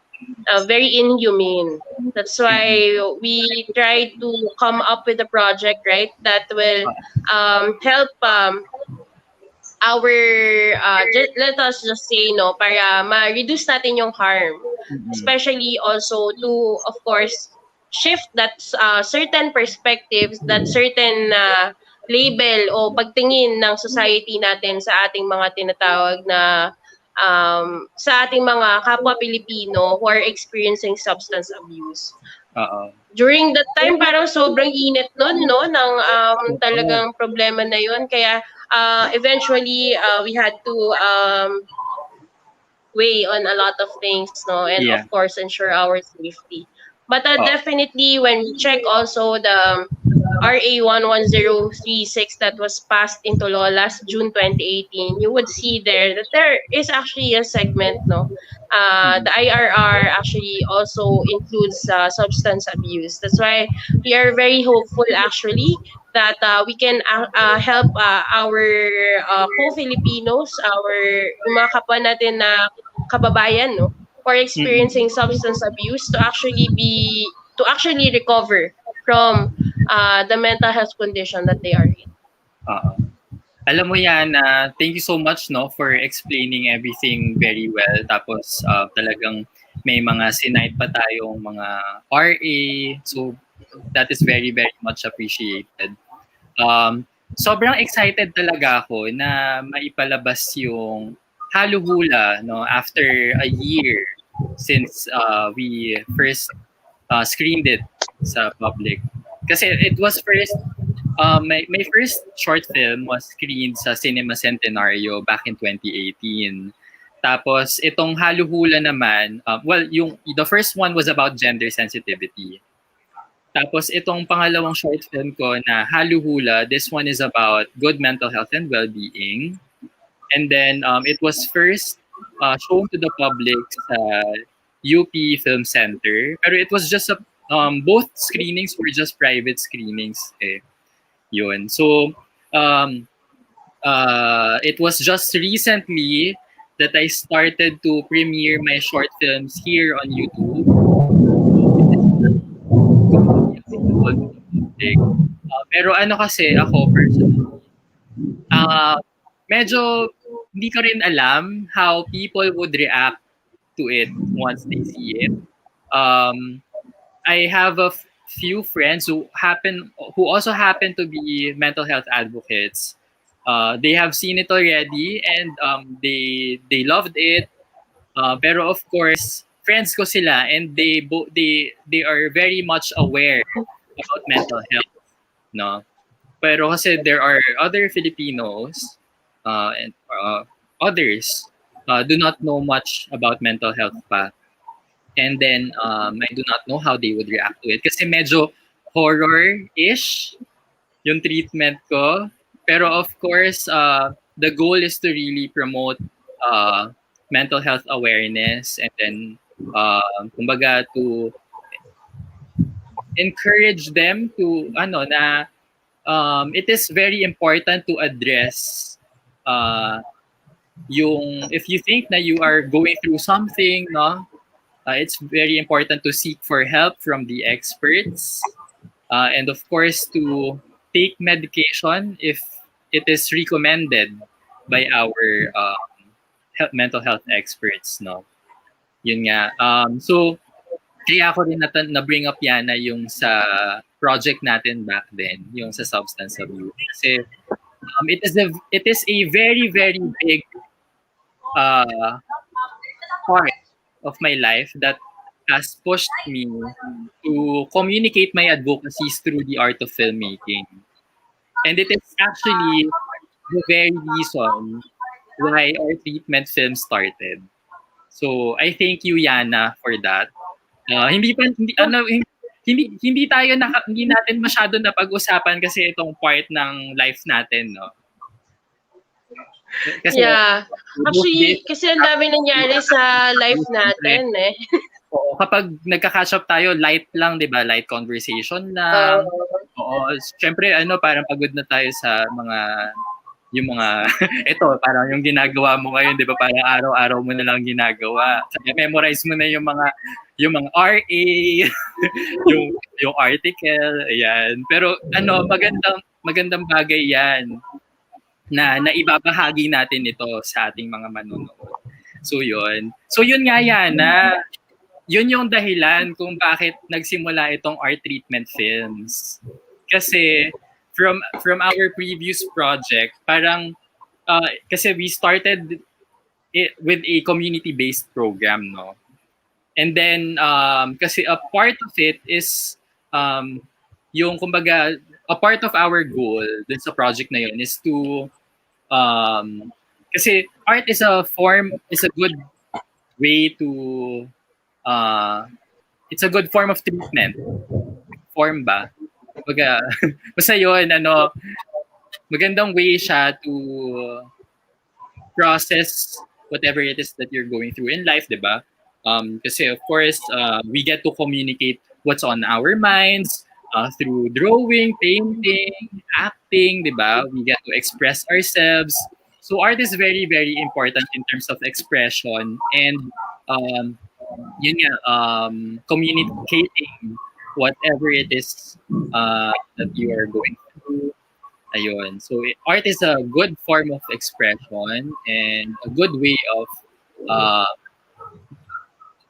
very inhumane. That's why we try to come up with a project, right, that will help our let us just say, no, para ma-reduce natin yung harm, especially also to, of course, shift that certain perspectives, that certain label o pagtingin ng society natin sa ating mga tinatawag na sa ating mga kapwa Pilipino who are experiencing substance abuse. During that time, parang sobrang init nun, no, ng talagang problema na yun. Kaya eventually, we had to weigh on a lot of things, no, and of course, ensure our safety. But definitely, when we check also the RA 11036 that was passed into law last June 2018, you would see there that there is actually a segment, no. The IRR actually also includes substance abuse. That's why we are very hopeful actually that we can help our co-Filipinos, yung mga kapwa natin na kababayan, no, who are experiencing substance abuse to actually recover from the mental health condition that they are in. Alam mo yan, thank you so much, no, for explaining everything very well. Tapos talagang may mga sinite pa tayong mga RA. So that is very, very much appreciated. Sobrang excited talaga ako na maipalabas yung Haluhula, no, after a year since we first screened it sa public. Kasi it was first, my first short film was screened sa Cinema Centenario back in 2018. Tapos itong Haluhula naman, the first one was about gender sensitivity. Tapos itong pangalawang short film ko na Haluhula, this one is about good mental health and well-being. And then it was first shown to the public sa UP Film Center. Pero it was just both screenings were just private screenings. Yun. So it was just recently that I started to premiere my short films here on YouTube. Pero ano kasi ako personally, medyo hindi ko rin alam how people would react to it once they see it. I have a few friends who also happen to be mental health advocates. They have seen it already and they loved it. Pero of course, friends ko sila and they are very much aware about mental health, no? Pero kasi there are other Filipinos and others do not know much about mental health pa. And then I do not know how they would react to it kasi medyo horror-ish yung treatment ko. Pero of course, the goal is to really promote mental health awareness and then kumbaga to encourage them to it is very important to address yung if you think na you are going through something, no, it's very important to seek for help from the experts and of course to take medication if it is recommended by our mental health experts, no. Yun nga. So kaya ako rin na-bring up yan na yung sa project natin back then, yung sa substance abuse. Kasi it is a very, very big part of my life that has pushed me to communicate my advocacies through the art of filmmaking. And it is actually the very reason why ARTreatment Films started. So I thank you, Yana, for that. Hindi natin masyado napag-usapan kasi itong part ng life natin, no. Kasi, yeah. Actually, kasi ang dami nangyari sa life natin eh. Oo, kapag nagka-catch up tayo, light lang, 'di ba? Light conversation lang. Oo, syempre parang pagod na tayo sa yung mga ito parang yung ginagawa mo ngayon, 'di ba? Parang araw-araw mo na lang ginagawa. Kaya memorize mo na yung mga RA, yung article, ayan. Pero magandang bagay 'yan na ibabahagi natin ito sa ating mga manonood. So yun nga yan na yun yung dahilan kung bakit nagsimula itong ARTreatment Films. Kasi from our previous project, parang kasi we started it with a community-based program, no? And then kasi a part of it is yung kumbaga a part of our goal dun sa project na yun is to kasi art is a good way to it's a good form of treatment. Form ba? Kumbaga, basta yun, magandang way siya to process whatever it is that you're going through in life, di ba? Kasi of course, we get to communicate what's on our minds through drawing, painting, acting, di ba? We get to express ourselves. So art is very, very important in terms of expression and yun nga, communicating whatever it is that you are going through. Ayun. So art is a good form of expression and a good way of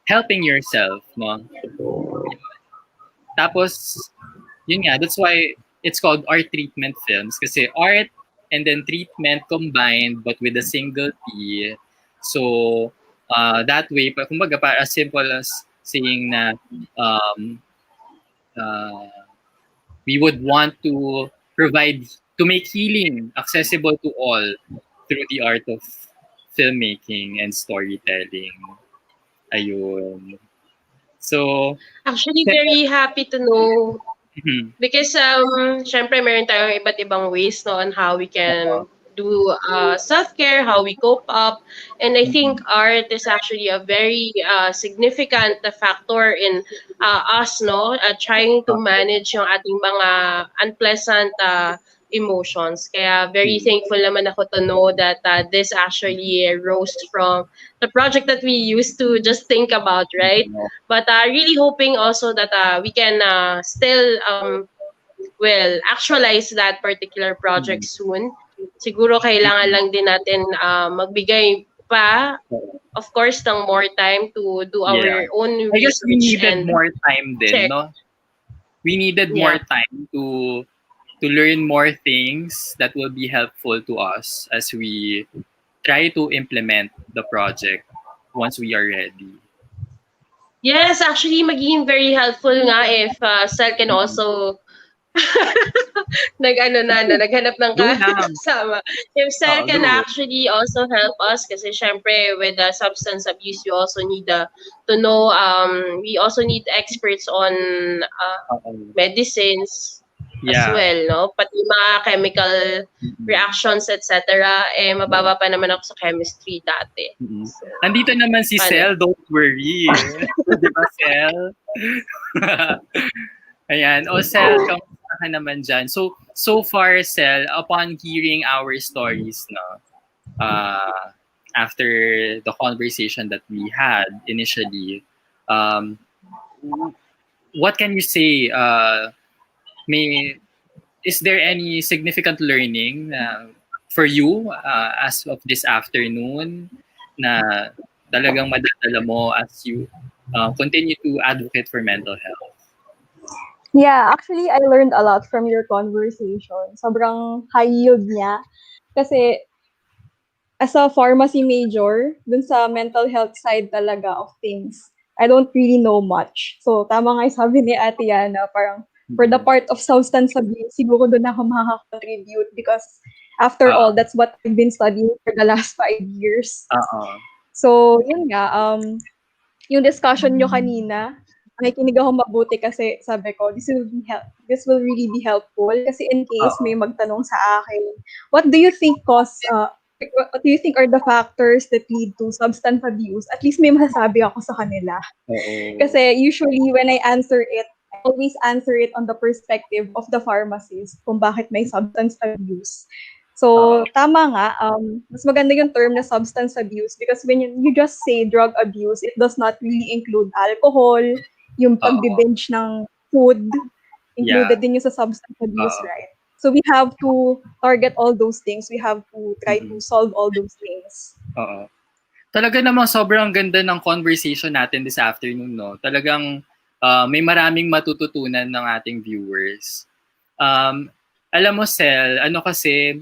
helping yourself, no? Tapos, yun nga, that's why it's called ARTreatment Films kasi art and then treatment combined but with a single T. So, that way, kumbaga, para as simple as saying na we would want to make healing accessible to all through the art of filmmaking and storytelling. Ayun. So, actually, very happy to know because syempre meron tayong iba't ibang ways no on how we can do self-care, how we cope up, and I think art is actually a very significant factor in us no trying to manage yung ating mga unpleasant emotions. Kaya very thankful naman ako to know that this actually rose from the project that we used to just think about, right? But really hoping also that we can still actualize that particular project soon. Siguro kailangan lang din natin magbigay pa, of course, ng more time to do Yeah. our own I guess we research needed and more time check. din, no? We needed more time to learn more things that will be helpful to us as we try to implement the project once we are ready. Yes, actually, magiging very helpful nga if Cel can also naghanap ng Go lang. kasama. If Cel can go. actually also help us kasi syempre with the substance abuse, you also need to know, we also need experts on medicines as well, no? Pati mga chemical reactions, etc. Mababa pa naman ako sa chemistry dati. So, andito naman si Cel, don't worry. Di ba, Cel? Ayan. Cel, kamusta ka naman dyan? So far, Cel, upon hearing our stories, no, after the conversation that we had initially, what can you say? Is there any significant learning for you as of this afternoon na talagang madadala mo as you continue to advocate for mental health? Yeah, actually, I learned a lot from your conversation. Sobrang high yield niya. Kasi, as a pharmacy major, dun sa mental health side talaga of things, I don't really know much. So, tama nga yung sabi ni Ate Yana, parang for the part of substance abuse, siguro doon ako makaka-contribute because after all, that's what I've been studying for the last 5 years. So, yun nga, yung discussion nyo kanina, nakikinig ako mabuti kasi sabi ko, this will really be helpful kasi in case may magtanong sa akin, what do you think what do you think are the factors that lead to substance abuse? At least may masasabi ako sa kanila. Kasi usually when I answer it, I always answer it on the perspective of the pharmacist kung bakit may substance abuse. So, tama nga, mas maganda yung term na substance abuse because when you just say drug abuse, it does not really include alcohol, yung pag-binge ng food, included din yung sa substance abuse, right? So, we have to target all those things. We have to try to solve all those things. Talaga namang sobrang ganda ng conversation natin this afternoon, no? Talagang may maraming matututunan ng ating viewers. Alam mo, Cel, kasi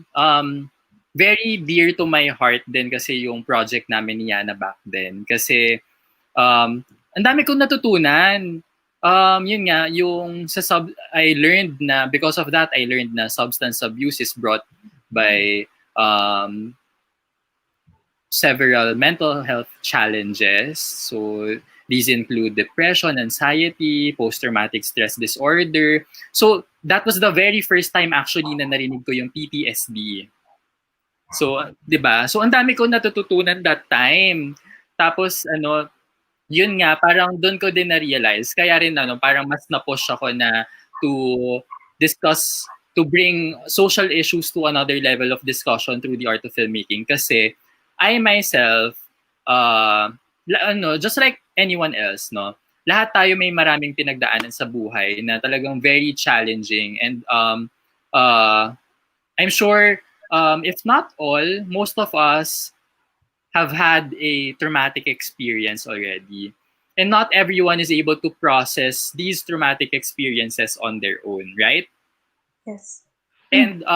very dear to my heart din kasi yung project namin ni Yana back then. Kasi ang dami kong natutunan. Yun nga, yung I learned na, because of that, I learned na substance abuse is brought by several mental health challenges. So, these include depression, anxiety, post-traumatic stress disorder. So, that was the very first time actually na narinig ko yung PTSD. So, di ba? So, ang dami ko natututunan that time. Tapos, yun nga, parang doon ko din na-realize. Kaya rin, parang mas na-push ako na to discuss, to bring social issues to another level of discussion through the art of filmmaking. Kasi, I myself, just like anyone else, no, lahat tayo may maraming pinagdaanan sa buhay na talagang very challenging. And I'm sure, if not all, most of us have had a traumatic experience already. And not everyone is able to process these traumatic experiences on their own, right? Yes. And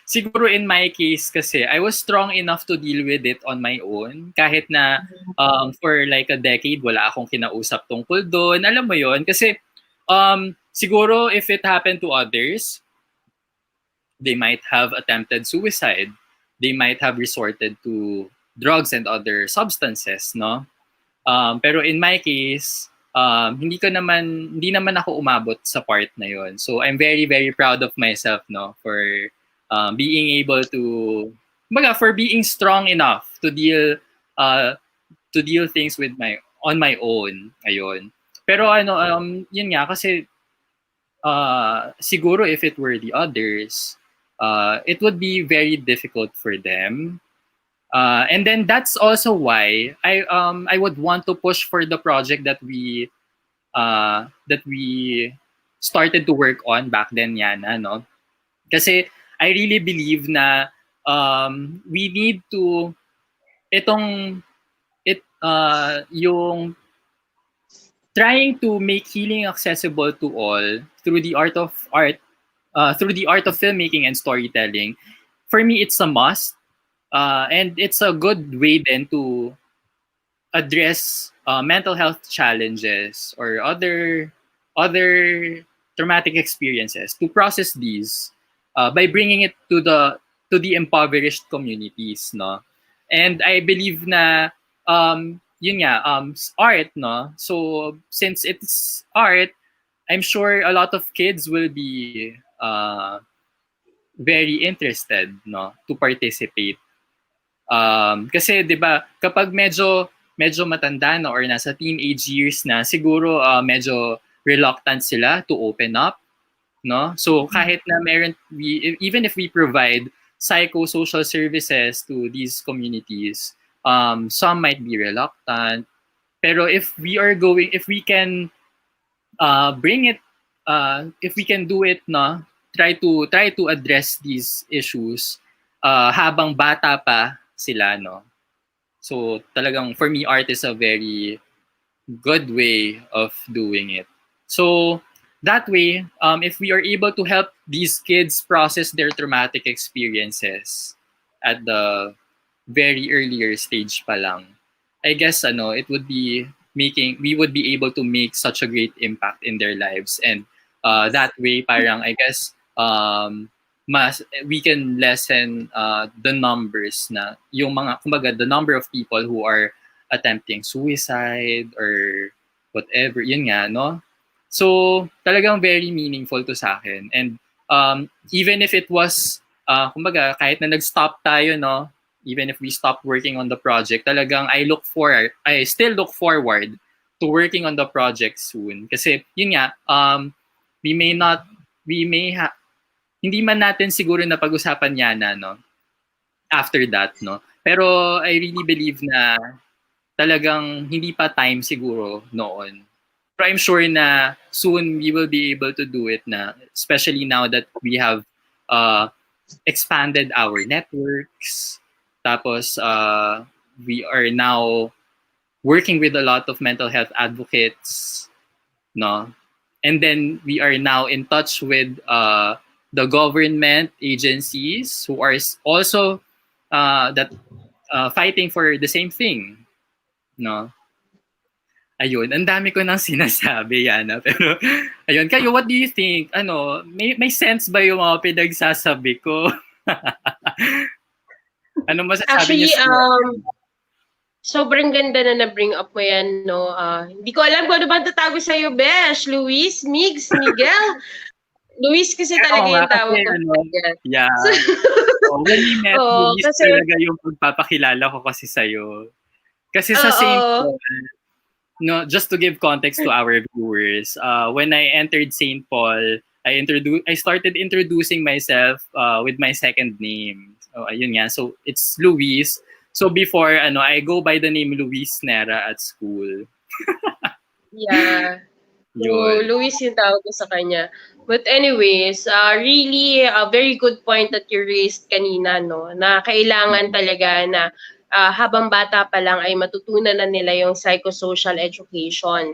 siguro in my case kasi, I was strong enough to deal with it on my own. Kahit na for like a decade, wala akong kinausap tungkol doon. Alam mo yon. Kasi siguro if it happened to others, they might have attempted suicide. They might have resorted to drugs and other substances, no? Pero in my case, hindi naman ako umabot sa part na yon. So I'm very, very proud of myself, no, for being able to, for being strong enough to deal things on my own. Ayun. Pero yun nga kasi siguro if it were the others, it would be very difficult for them. And then that's also why I would want to push for the project that we started to work on back then, Yana, no? Kasi I really believe na we need to yung trying to make healing accessible to all through the art of filmmaking and storytelling. For me, it's a must, and it's a good way then to address mental health challenges or other traumatic experiences, to process these by bringing it to the impoverished communities, no. And I believe na yun nga, art, no. So since it's art, I'm sure a lot of kids will be very interested, no, to participate. Kasi 'di ba, kapag medyo matanda na or nasa teenage years na, siguro medyo reluctant sila to open up, no? So kahit na even if we provide psychosocial services to these communities, some might be reluctant. Pero if we can bring it, if we can do it, no, try to address these issues habang bata pa sila, no. So talagang for me, art is a very good way of doing it. So that way, if we are able to help these kids process their traumatic experiences at the very earlier stage pa lang, I guess it would be we would be able to make such a great impact in their lives. And that way, parang I guess we can lessen the numbers na yung mga, kumbaga, the number of people who are attempting suicide or whatever, yun nga, no? So talagang very meaningful to sa akin. And even if it was kumbaga, kahit na nag-stop tayo, no, even if we stop working on the project, talagang I still look forward to working on the project soon. Kasi yun nga, hindi man natin siguro na pag-usapan Yana, no, after that, no. Pero I really believe na talagang hindi pa time siguro noon. Pero I'm sure na soon we will be able to do it na, especially now that we have expanded our networks. Tapos we are now working with a lot of mental health advocates, no? And then we are now in touch with the government agencies who are also fighting for the same thing, no? Ayun, ang dami ko nang sinasabi, Yana. Pero ayun, kayo, what do you think? May sense ba yung mga pinagsasabi ko? Ano masasabi Actually, niyo? sobrang ganda na na-bring up mo yan, no? Hindi ko alam kung ano ba tatago sa'yo, Besh, Luis, Migs, Miguel. Luis kasi talaga yung tawag ko. Yeah. When we met, Luis talaga yung pagpapakilala ko kasi sa'yo. Kasi sa St. Paul, no, just to give context to our viewers, when I entered St. Paul, I started introducing myself with my second name. Ayun nga. So it's Luis. So before, I go by the name Miguel Nera at school. Yeah. So, Luis yung tawag ko sa kanya. But anyways, really a very good point that you raised kanina, no? Na kailangan talaga na habang bata pa lang ay matutunan na nila yung psychosocial education.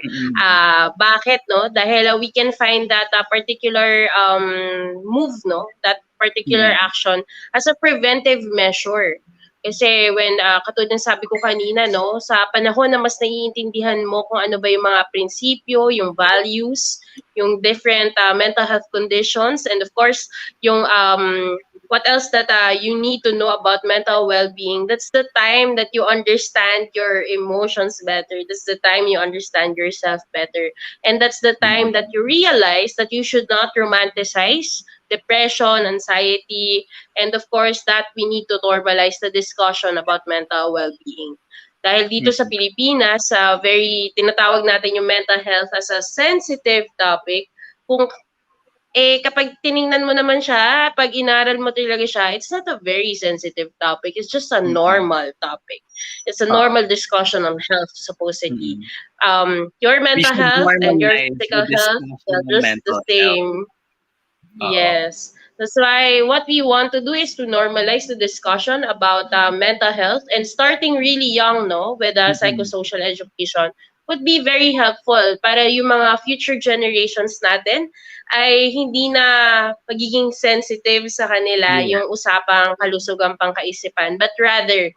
Bakit, no? Dahil we can find that particular move, no? That particular action as a preventive measure. Kasi when, katulad ng sabi ko kanina, no, sa panahon na mas naiintindihan mo kung ano ba yung mga prinsipyo, yung values, yung different mental health conditions, and of course, yung what else that you need to know about mental well-being, that's the time that you understand your emotions better. That's the time you understand yourself better. And that's the time that you realize that you should not romanticize depression, anxiety, and of course that we need to normalize the discussion about mental well-being. Dahil dito sa Pilipinas, very tinatawag natin yung mental health as a sensitive topic. Kung kapag tiningnan mo naman siya, pag inaral mo talaga siya, it's not a very sensitive topic. It's just a normal topic. It's a normal discussion on health, supposedly. Your We mental should health and your normalize the physical health discussion are on just the mental health. same. Yes. That's why what we want to do is to normalize the discussion about mental health, and starting really young, no, with psychosocial education would be very helpful para yung mga future generations natin ay hindi na pagiging sensitive sa kanila Yeah. yung usapang kalusugang pangkaisipan, but rather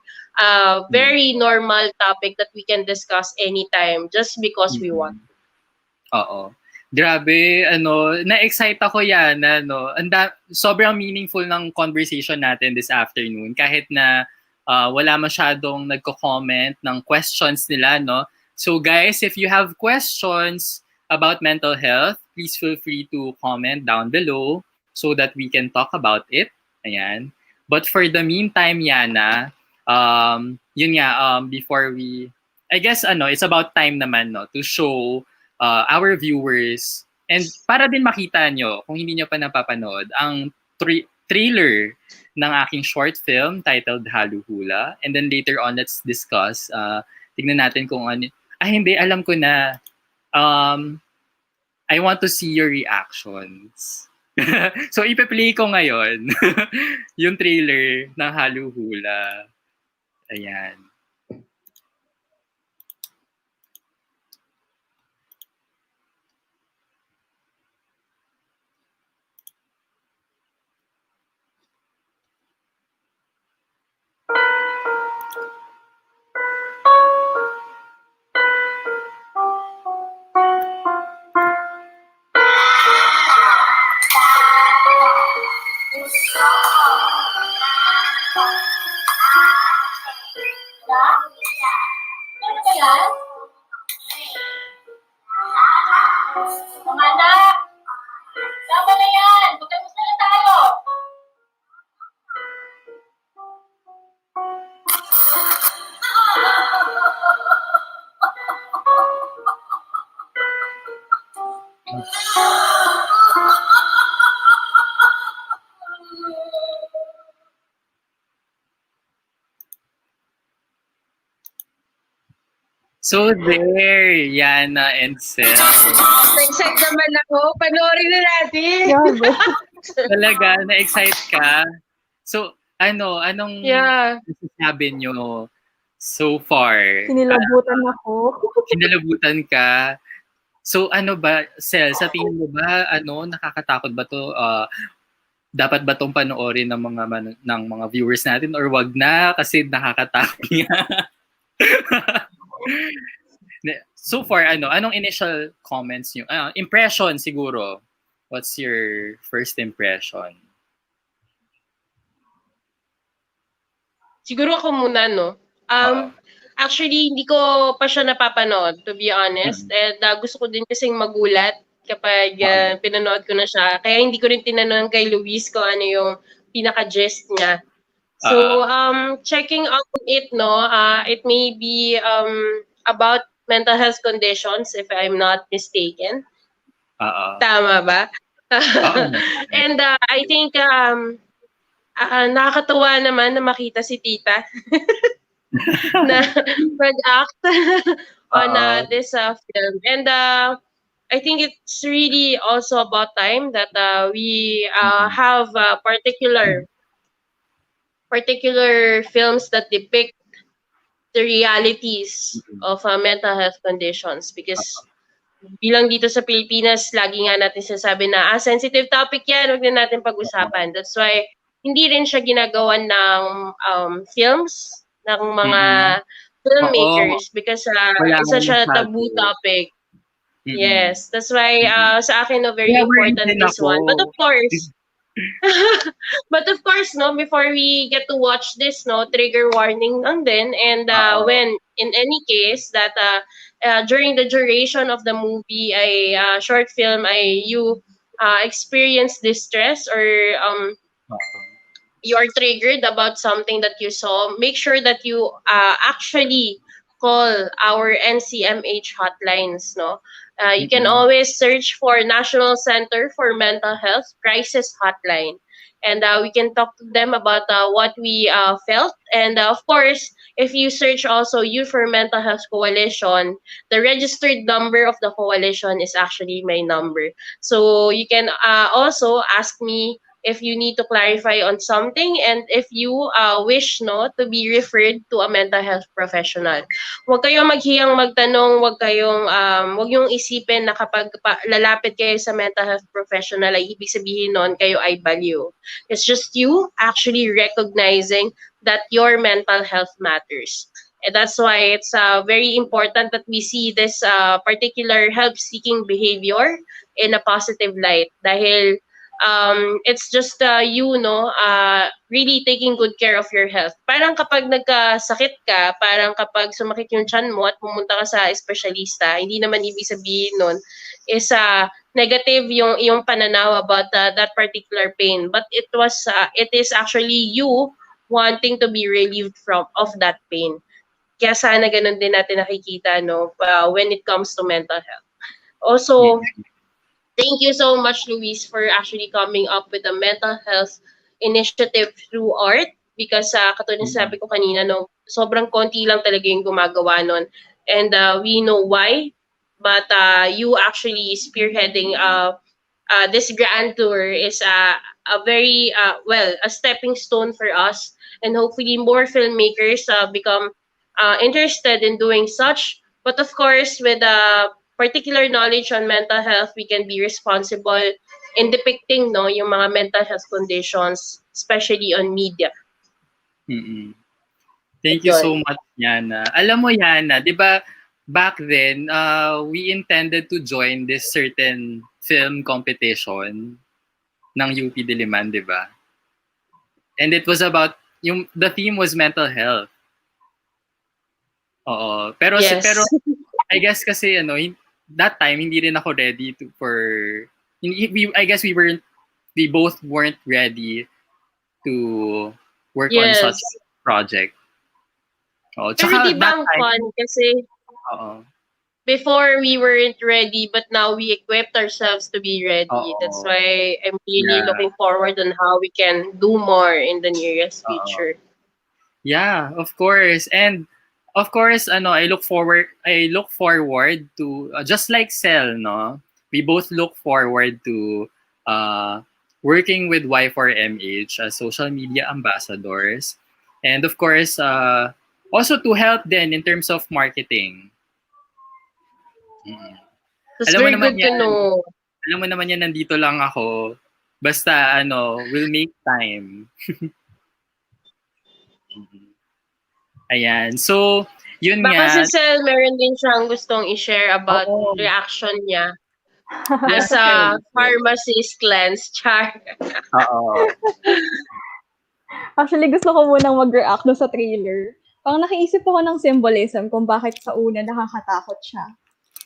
very normal topic that we can discuss anytime just because we want. Oo. Grabe, na-excite ako yan, sobrang meaningful ng conversation natin this afternoon kahit na wala masyadong nagko-comment ng questions nila, no? So guys, if you have questions about mental health, please feel free to comment down below so that we can talk about it. Ayan. But for the meantime, Yana, yun nga, before we, I guess, it's about time naman, no, to show our viewers, and para din makita nyo, kung hindi nyo pa napapanood, ang trailer ng aking short film titled Haluhula. And then later on, let's discuss. Tignan natin kung ano. Hindi, alam ko na. I want to see your reactions. So, ipe-play ko ngayon yung trailer ng Haluhula. Ayan. Mga anak! Tama na yan! Magtapos na lang tayo! So there, Yana and Cel. Excited naman ako. Panoorin na natin. Grabe. Talaga, na-excite ka? So, anong nasasabi nyo so far? Kinilabutan ako. Kinalabutan ka? So, ba, Cel, sa tingin mo ba, nakakatakot ba to? Dapat ba tong panoorin ng mga viewers natin or wag na kasi nakakatakot nga? So far, anong initial comments nyo? Impression siguro. What's your first impression? Siguro ako muna, no? Actually, hindi ko pa siya napapanood, to be honest. And gusto ko din kasing magulat kapag pinanood ko na siya. Kaya hindi ko rin tinanong kay Luis kung ano yung pinaka-gist niya. So, checking out it, no, it may be about mental health conditions, if I'm not mistaken. Tama ba? And I think nakakatuwa naman na makita si Tita na mag-act on this film. And I think it's really also about time that we have particular films that depict the realities of mental health conditions, because bilang dito sa Pilipinas, lagi nga natin sinasabi na sensitive topic yan, huwag na natin pag-usapan. That's why hindi rin siya ginagawa ng films ng mga filmmakers because isa siya taboo topic. Yes, that's why sa akin very important this one. But of course, no, before we get to watch this, no, trigger warning lang din. And when, in any case, that during the duration of the movie, short film, you experience distress or you are triggered about something that you saw, make sure that you actually call our NCMH hotlines, no? You can always search for National Center for Mental Health Crisis Hotline. And we can talk to them about what we felt. And of course, if you search also Youth for Mental Health Coalition, the registered number of the coalition is actually my number. So you can also ask me if you need to clarify on something and if you wish no to be referred to a mental health professional. Huwag kayong maghiyang magtanong, huwag yung isipin na kapag lalapit kayo sa mental health professional ay ibig sabihin noon kayo ay baliw. It's just you actually recognizing that your mental health matters. And that's why it's very important that we see this particular help-seeking behavior in a positive light. Dahil it's just you, no, really taking good care of your health. Parang kapag nagkasakit ka, parang kapag sumakit yung tiyan mo at pumunta ka sa espesyalista, hindi naman ibig sabihin nun is negative yung pananaw about that particular pain. But it is actually you wanting to be relieved of that pain. Kaya sana ganun din natin nakikita, no, when it comes to mental health. Also, thank you so much, Luis, for actually coming up with a mental health initiative through art. Because katulad ng sabi ko kanina, no, sobrang konti lang talaga yung gumagawa nun. And we know why. But you actually spearheading this grand tour is a very, a stepping stone for us. And hopefully more filmmakers become interested in doing such. But of course, with particular knowledge on mental health, we can be responsible in depicting no yung mga mental health conditions, especially on media. Thank you so much, Yana. Alam mo, Yana, di ba, back then, we intended to join this certain film competition ng UP Diliman, di ba? And it was about, the theme was mental health. Oo. Pero, Yes. pero I guess kasi, that time, hindi rin ako ready I guess we both weren't ready to work on Yes. such project. Oh, Pero di ba ang fun kasi before we weren't ready, but now we equipped ourselves to be ready. That's why I'm really looking forward on how we can do more in the nearest future. Yeah, of course. And of course, I look forward to just like Cel, no? We both look forward to working with Y4MH as social media ambassadors. And of course, also to help them in terms of marketing. That's very good to know. Alam mo naman yan, nandito lang ako. Basta, we'll make time. Ayan. So, yun Baka nga. si Cel, meron din siyang gustong i-share about reaction niya as a pharmacist cleanse. Char. Actually, gusto ko munang mag-react sa trailer. Parang nakiisip ako ng symbolism kung bakit sa una nakakatakot siya.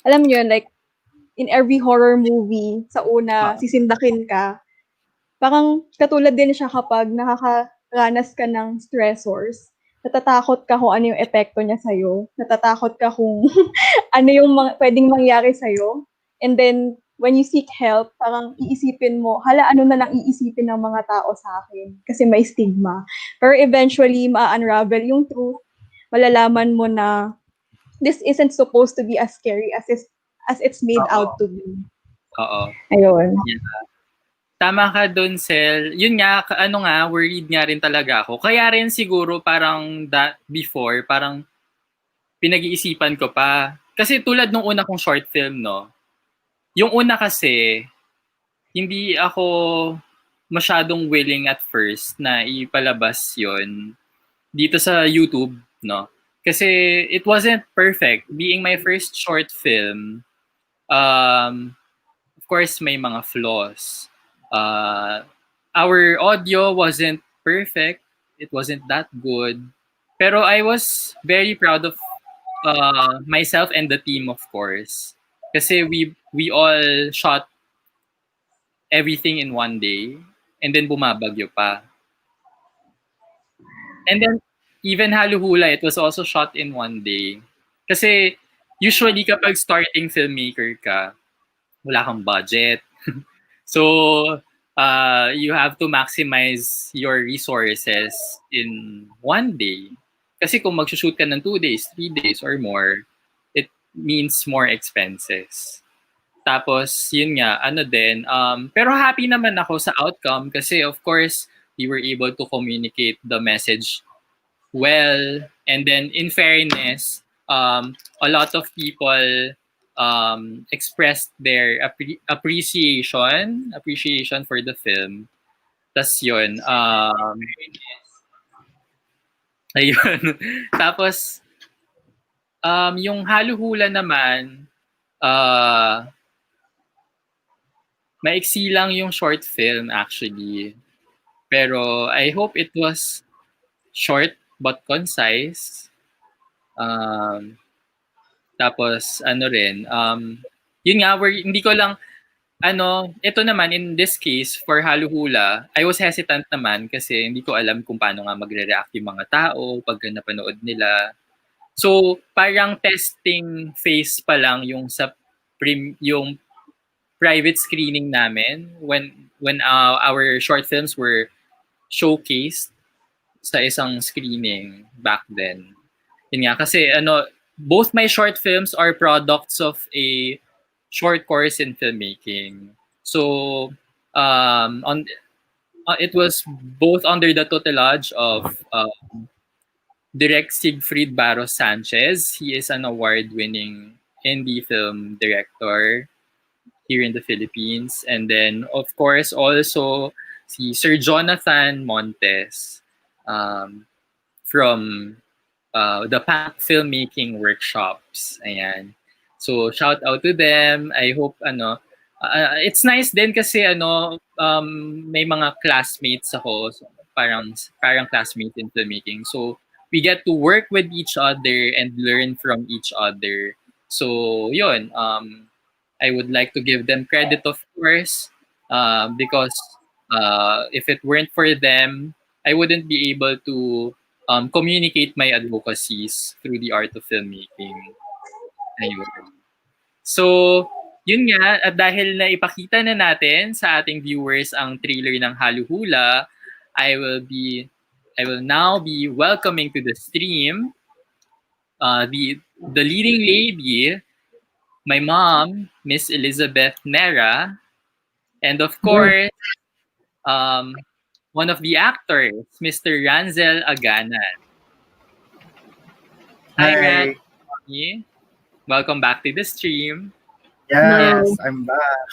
Alam niyo, like, in every horror movie, sa una, sisindakin ka. Parang katulad din siya kapag nakakaranas ka ng stressors. Natatakot ka kung ano yung epekto niya sa'yo. Natatakot ka kung ano yung pwedeng mangyari sa'yo. And then, when you seek help, parang iisipin mo, ano na lang iisipin ng mga tao sa akin kasi may stigma. Pero eventually, ma-unravel yung truth. Malalaman mo na this isn't supposed to be as scary as it's made out to be. Ayun. Yeah. Tama ka dun, Cel. Yun nga, worried nga rin talaga ako. Kaya rin siguro parang before, parang pinag-iisipan ko pa. Kasi tulad nung una kong short film, no? Yung una kasi, hindi ako masyadong willing at first na ipalabas yon dito sa YouTube, no? Kasi it wasn't perfect. Being my first short film, of course, may mga flaws. Our audio wasn't perfect. It wasn't that good. Pero I was very proud of myself and the team, of course. Kasi we all shot everything in one day. And then bumabagyo pa. And then, even Haluhula, it was also shot in one day. Kasi usually kapag starting filmmaker ka, wala kang budget. So, you have to maximize your resources in one day. Kasi kung mag-shoot ka ng 2 days, 3 days, or more, it means more expenses. Tapos, yun nga, pero happy naman ako sa outcome kasi of course, we were able to communicate the message well. And then, in fairness, a lot of people expressed their appreciation for the film. Tas yun, ayun. Tapos, yung haluhula naman, maiksi lang yung short film actually. Pero I hope it was short but concise. Tapos yun nga, hindi ko lang, ito naman in this case for haluhula, I was hesitant naman kasi hindi ko alam kung paano nga magre-react yung mga tao pag napanood nila. So, parang testing phase pa lang yung yung private screening namin when our short films were showcased sa isang screening back then. Yun nga, kasi both my short films are products of a short course in filmmaking. So, it was both under the tutelage of Direct Siegfried Barros Sanchez. He is an award-winning indie film director here in the Philippines. And then, of course, also si Sir Jonathan Montes from the PAC Filmmaking Workshops. Ayan. So, shout out to them. I hope, it's nice din kasi, may mga classmates ako. So, parang classmates in filmmaking. So, we get to work with each other and learn from each other. So, yun. I would like to give them credit, of course, because if it weren't for them, I wouldn't be able to communicate my advocacies through the art of filmmaking. Ayun. So, yun nga, at dahil na ipakita na natin sa ating viewers ang trailer ng Haluhula, I will now be welcoming to the stream the leading lady, my mom, Miss Elizabeth Nera, and of course, one of the actors, Mr. Ranzel Aganan. Hi, Ran. Welcome back to the stream. Yes, I'm back.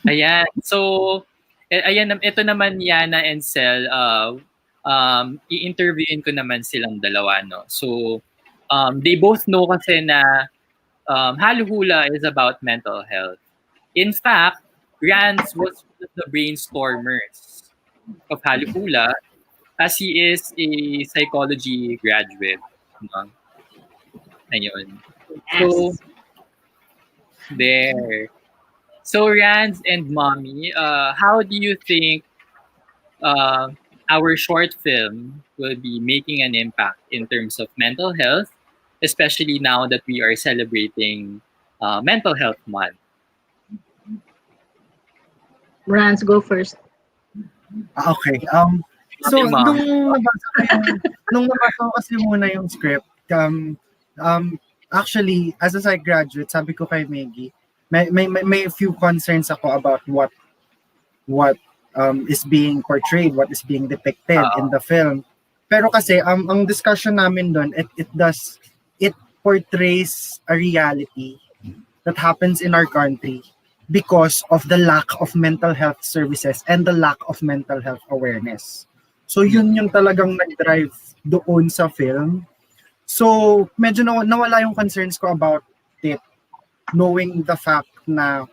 Ayan. So, ito naman Yana and Cel, i-interviewin ko naman silang dalawa, no? So, they both know kasi na Haluhula is about mental health. In fact, Rans was one of the brainstormers of Haluhula as he is a psychology graduate. No? Ayun. So, there. So, Rans and Mommy, how do you think our short film will be making an impact in terms of mental health, especially now that we are celebrating Mental Health Month? Rans, go first. Okay. So, nung nabasa ko kasi muna yung script, actually, as a psych graduate, sabi ko kay Maggie, may few concerns ako about what is being portrayed, what is being depicted in the film. Pero kasi ang discussion namin doon, it portrays a reality that happens in our country because of the lack of mental health services and the lack of mental health awareness. So yun yung talagang nag-drive doon sa film. So medyo nawala yung concerns ko about it, knowing the fact na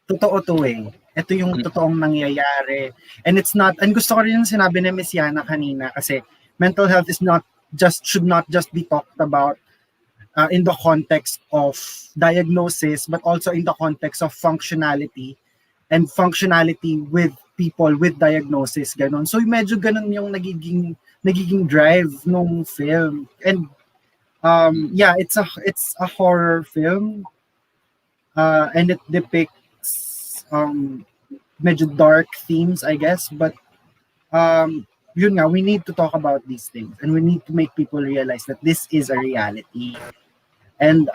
totoo to eh. Ito yung totoong nangyayari. And it's not, and gusto ko rin yung sinabi ni Miss Yana kanina kasi mental health should not just be talked about in the context of diagnosis, but also in the context of functionality and functionality with people with diagnosis, ganon. So medyo ganon yung nagiging drive nung film. And Yeah, it's a horror film, and it depicts medyo dark themes, I guess. But yun nga, we need to talk about these things, and we need to make people realize that this is a reality. And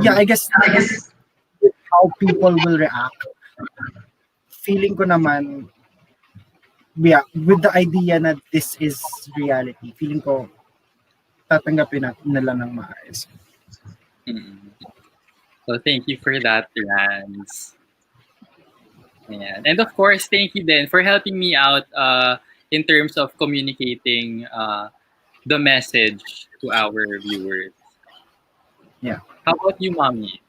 yeah, I guess how people will react. Feeling ko naman, yeah, with the idea na this is reality, feeling ko tatanggapin nila ng maayos. So thank you for that, Lance. Ayan. And of course, thank you then for helping me out in terms of communicating the message to our viewers. Yeah. How about you, Mommy?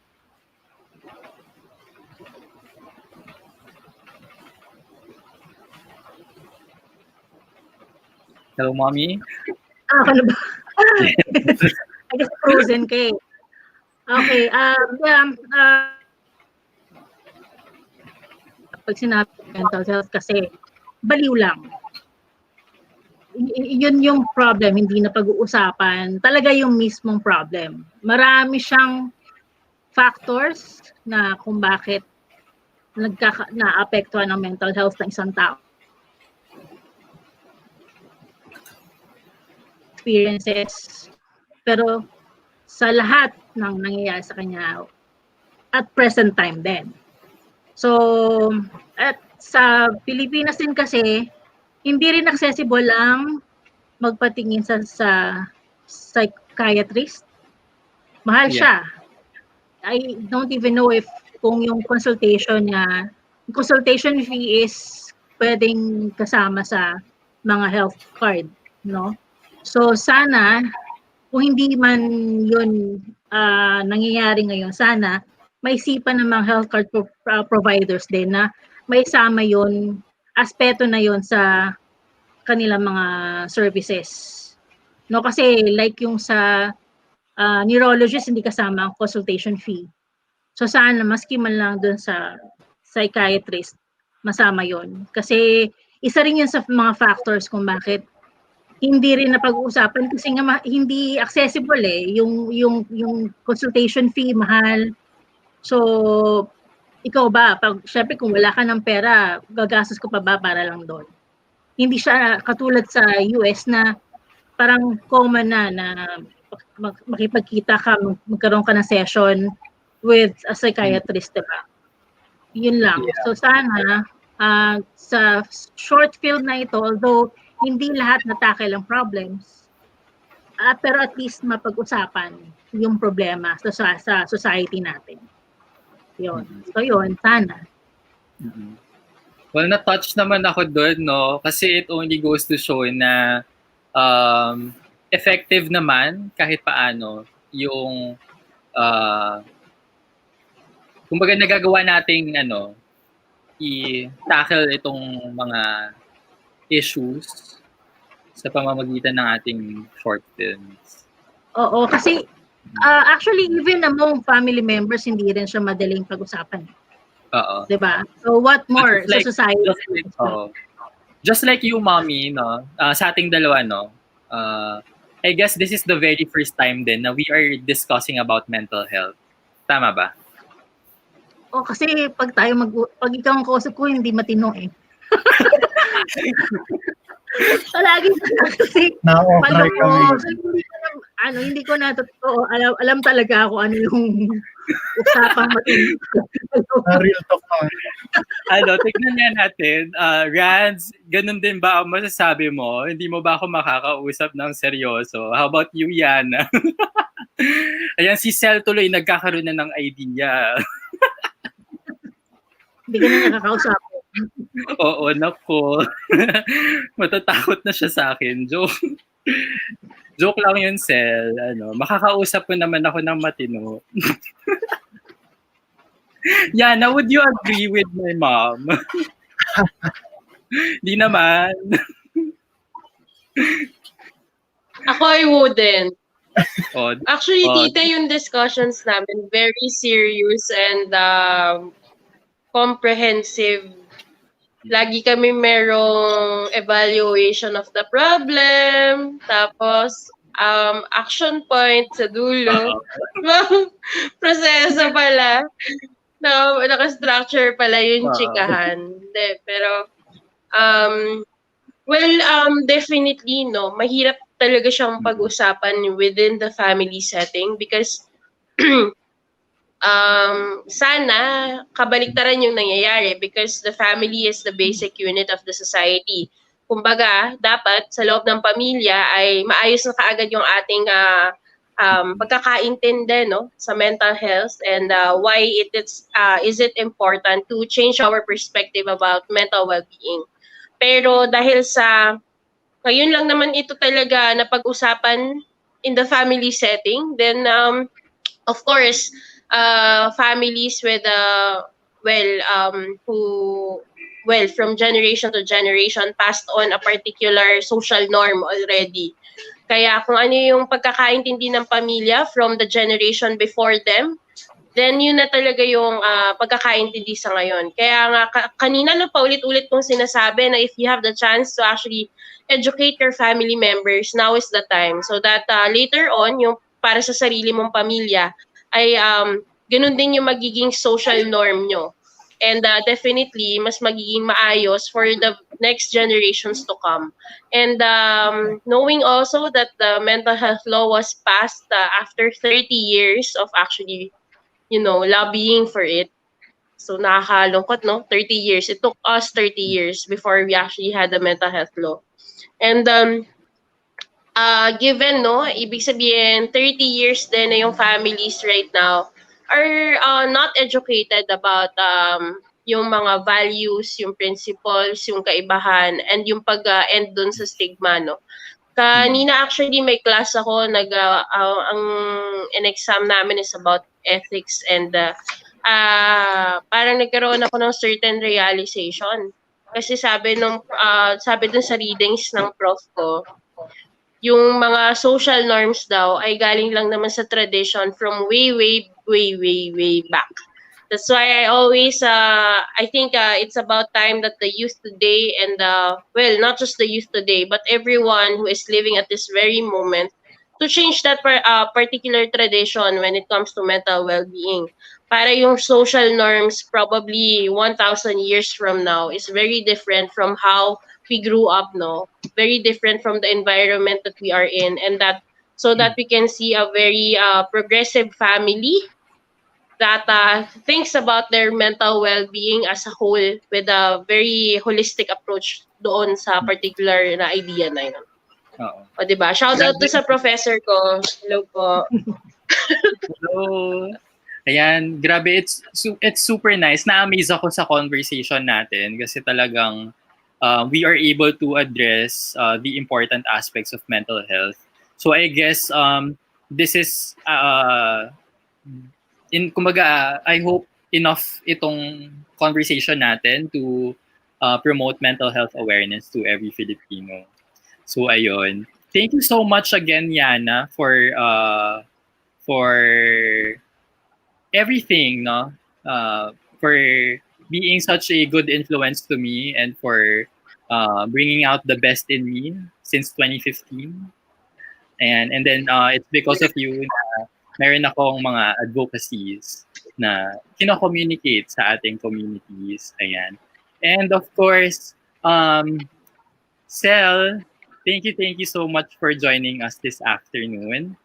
Hello, Mommy? Ano ba? I guess frozen ka eh. Okay, pag sinabi mental health kasi, baliw lang. Yun yung problem, hindi na pag-uusapan. Talaga yung mismong problem. Marami siyang factors na kung bakit naapektuhan ng mental health ng isang tao. Experiences. Pero sa lahat ng nangyayari sa kanya at present time din. So, at sa Pilipinas din kasi, hindi rin accessible ang magpatingin sa psychiatrist. Mahal siya. I don't even know if kung yung consultation fee is pwedeng kasama sa mga health card, no? So sana kung hindi man yun nangyayari ngayon, sana may isipan ng mga health card providers din na may sama yun, aspeto na yun sa kanilang mga services. No, kasi like yung sa neurologist, hindi kasama ang consultation fee. So sana maski man lang dun sa psychiatrist, masama yun. Kasi isa rin yun sa mga factors kung bakit hindi rin napag-uusapan kasi nga hindi accessible eh yung consultation fee mahal. So ikaw ba syempre kung wala ka ng pera gagastos ko pa ba para lang doon? Hindi siya katulad sa US na parang common na makipagkita ka, magkaroon ka ng session with a psychiatrist, diba? Yun lang. Yeah. So sana sa short film na ito, although hindi lahat na-tackle ang problems, pero at least mapag-usapan yung problema sa society natin. Yun. So yun, sana. Well, na-touch naman ako doon, no? Kasi it only goes to show na effective naman kahit paano yung kumbaga nagagawa nating i-tackle itong mga issues sa pamamagitan ng ating short films. Oo, kasi actually even among family members hindi rin siya madaling pag-usapan. Oo. Diba? So what more sa society? Just like you, Mommy, no? Sa ating dalawa, no? I guess this is the very first time din na we are discussing about mental health. Tama ba? Kasi pag ikaw ang kausap ko, hindi matino eh. Palagi kasi na-offer kami. Hindi ko na totoo. Alam talaga ako ano yung usapang matino. Real talk na. Tignan nga natin. Ranz, ganun din ba ang masasabi mo? Hindi mo ba ako makakausap ng seryoso? How about you, Yana? Ayan, si Cel tuloy nagkakaroon na ng idea. Hindi ka na nakakausap. Oo, nako. Matatakot na siya sa akin. Joke lang yun, Cel. Makakausap ko naman ako ng matino. Yana, would you agree with my mom? Di naman. Ako, I wouldn't. Odd. Actually, tita, yung discussions namin, very serious and comprehensive. Lagi kami merong evaluation of the problem. Tapos, action point sa dulo. Proseso pala. Naka-structure pala yung chikahan. Hindi, pero, definitely, no, mahirap talaga siyang pag-usapan within the family setting because sana kabaliktaran yung nangyayari because the family is the basic unit of the society. Kumbaga, dapat sa loob ng pamilya ay maayos na kaagad yung ating pagkakaintindi, no, sa mental health and why is it important to change our perspective about mental well-being. Pero dahil sa ngayon lang naman ito talaga na pag-usapan in the family setting, then of course, families with from generation to generation passed on a particular social norm already. Kaya kung ano yung pagkakaintindi ng pamilya from the generation before them, then yun na talaga yung pagkakaintindi sa ngayon. Kaya nga kanina na paulit-ulit kong sinasabi na if you have the chance to actually educate your family members, now is the time. So that later on, yung para sa sarili mong pamilya, ay ganun din yung magiging social norm nyo. And definitely, mas magiging maayos for the next generations to come. And knowing also that the mental health law was passed after 30 years of actually, lobbying for it. So nakakalungkot, no? 30 years. It took us 30 years before we actually had the mental health law. And given, no, ibig sabihin, 30 years din na yung families right now are not educated about yung mga values, yung principles, yung kaibahan, and yung pag-end dun sa stigma, no. Kanina actually may class ako, ang in-exam namin is about ethics and parang nagkaroon ako ng certain realization. Kasi sabi dun sa readings ng prof ko, yung mga social norms daw ay galing lang naman sa tradition from way back. That's why I always, I think it's about time that the youth today and, not just the youth today, but everyone who is living at this very moment to change that particular tradition when it comes to mental well-being. Para yung social norms probably 1,000 years from now is very different from how we grew up, no? Very different from the environment that we are in, and so that we can see a very progressive family that thinks about their mental well-being as a whole with a very holistic approach doon sa particular na idea na yun. O, diba? Shout out to sa professor ko. Hello po. Hello. Ayan, grabe, it's super nice. Na-amaze ako sa conversation natin kasi talagang we are able to address the important aspects of mental health. So I guess this is kumbaga, I hope enough itong conversation natin to promote mental health awareness to every Filipino. So ayun. Thank you so much again, Yana, for everything, no? For being such a good influence to me and for bringing out the best in me since 2015. And then it's because of you na meron akong mga advocacies na kino-communicate sa ating communities. Ayan. And of course, Cel, thank you so much for joining us this afternoon.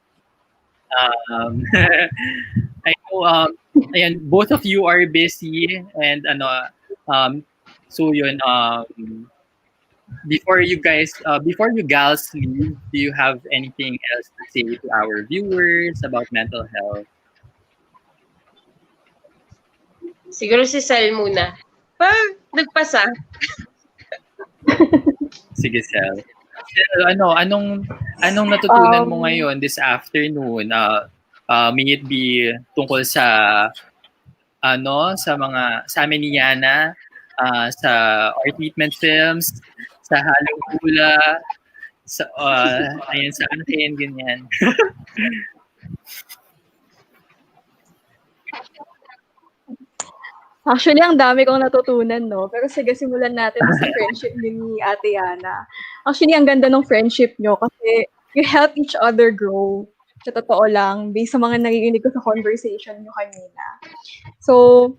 I know, ayan, both of you are busy and so yun, before you gals leave, do you have anything else to say to our viewers about mental health? Siguro si Cel muna. Nagpasa. Sige, Cel. Cel, anong natutunan mo ngayon this afternoon? May it be tungkol sa amin ni Yana, sa ARTreatment Films, sa Halong Hula, ayan sa akin, ganyan. Actually, ang dami kong natutunan, no? Pero sige, simulan natin sa friendship ni Ate Yana. Actually, ang ganda ng friendship nyo kasi you help each other grow. Sa totoo lang, based sa mga narinig ko sa conversation nyo kanina. So,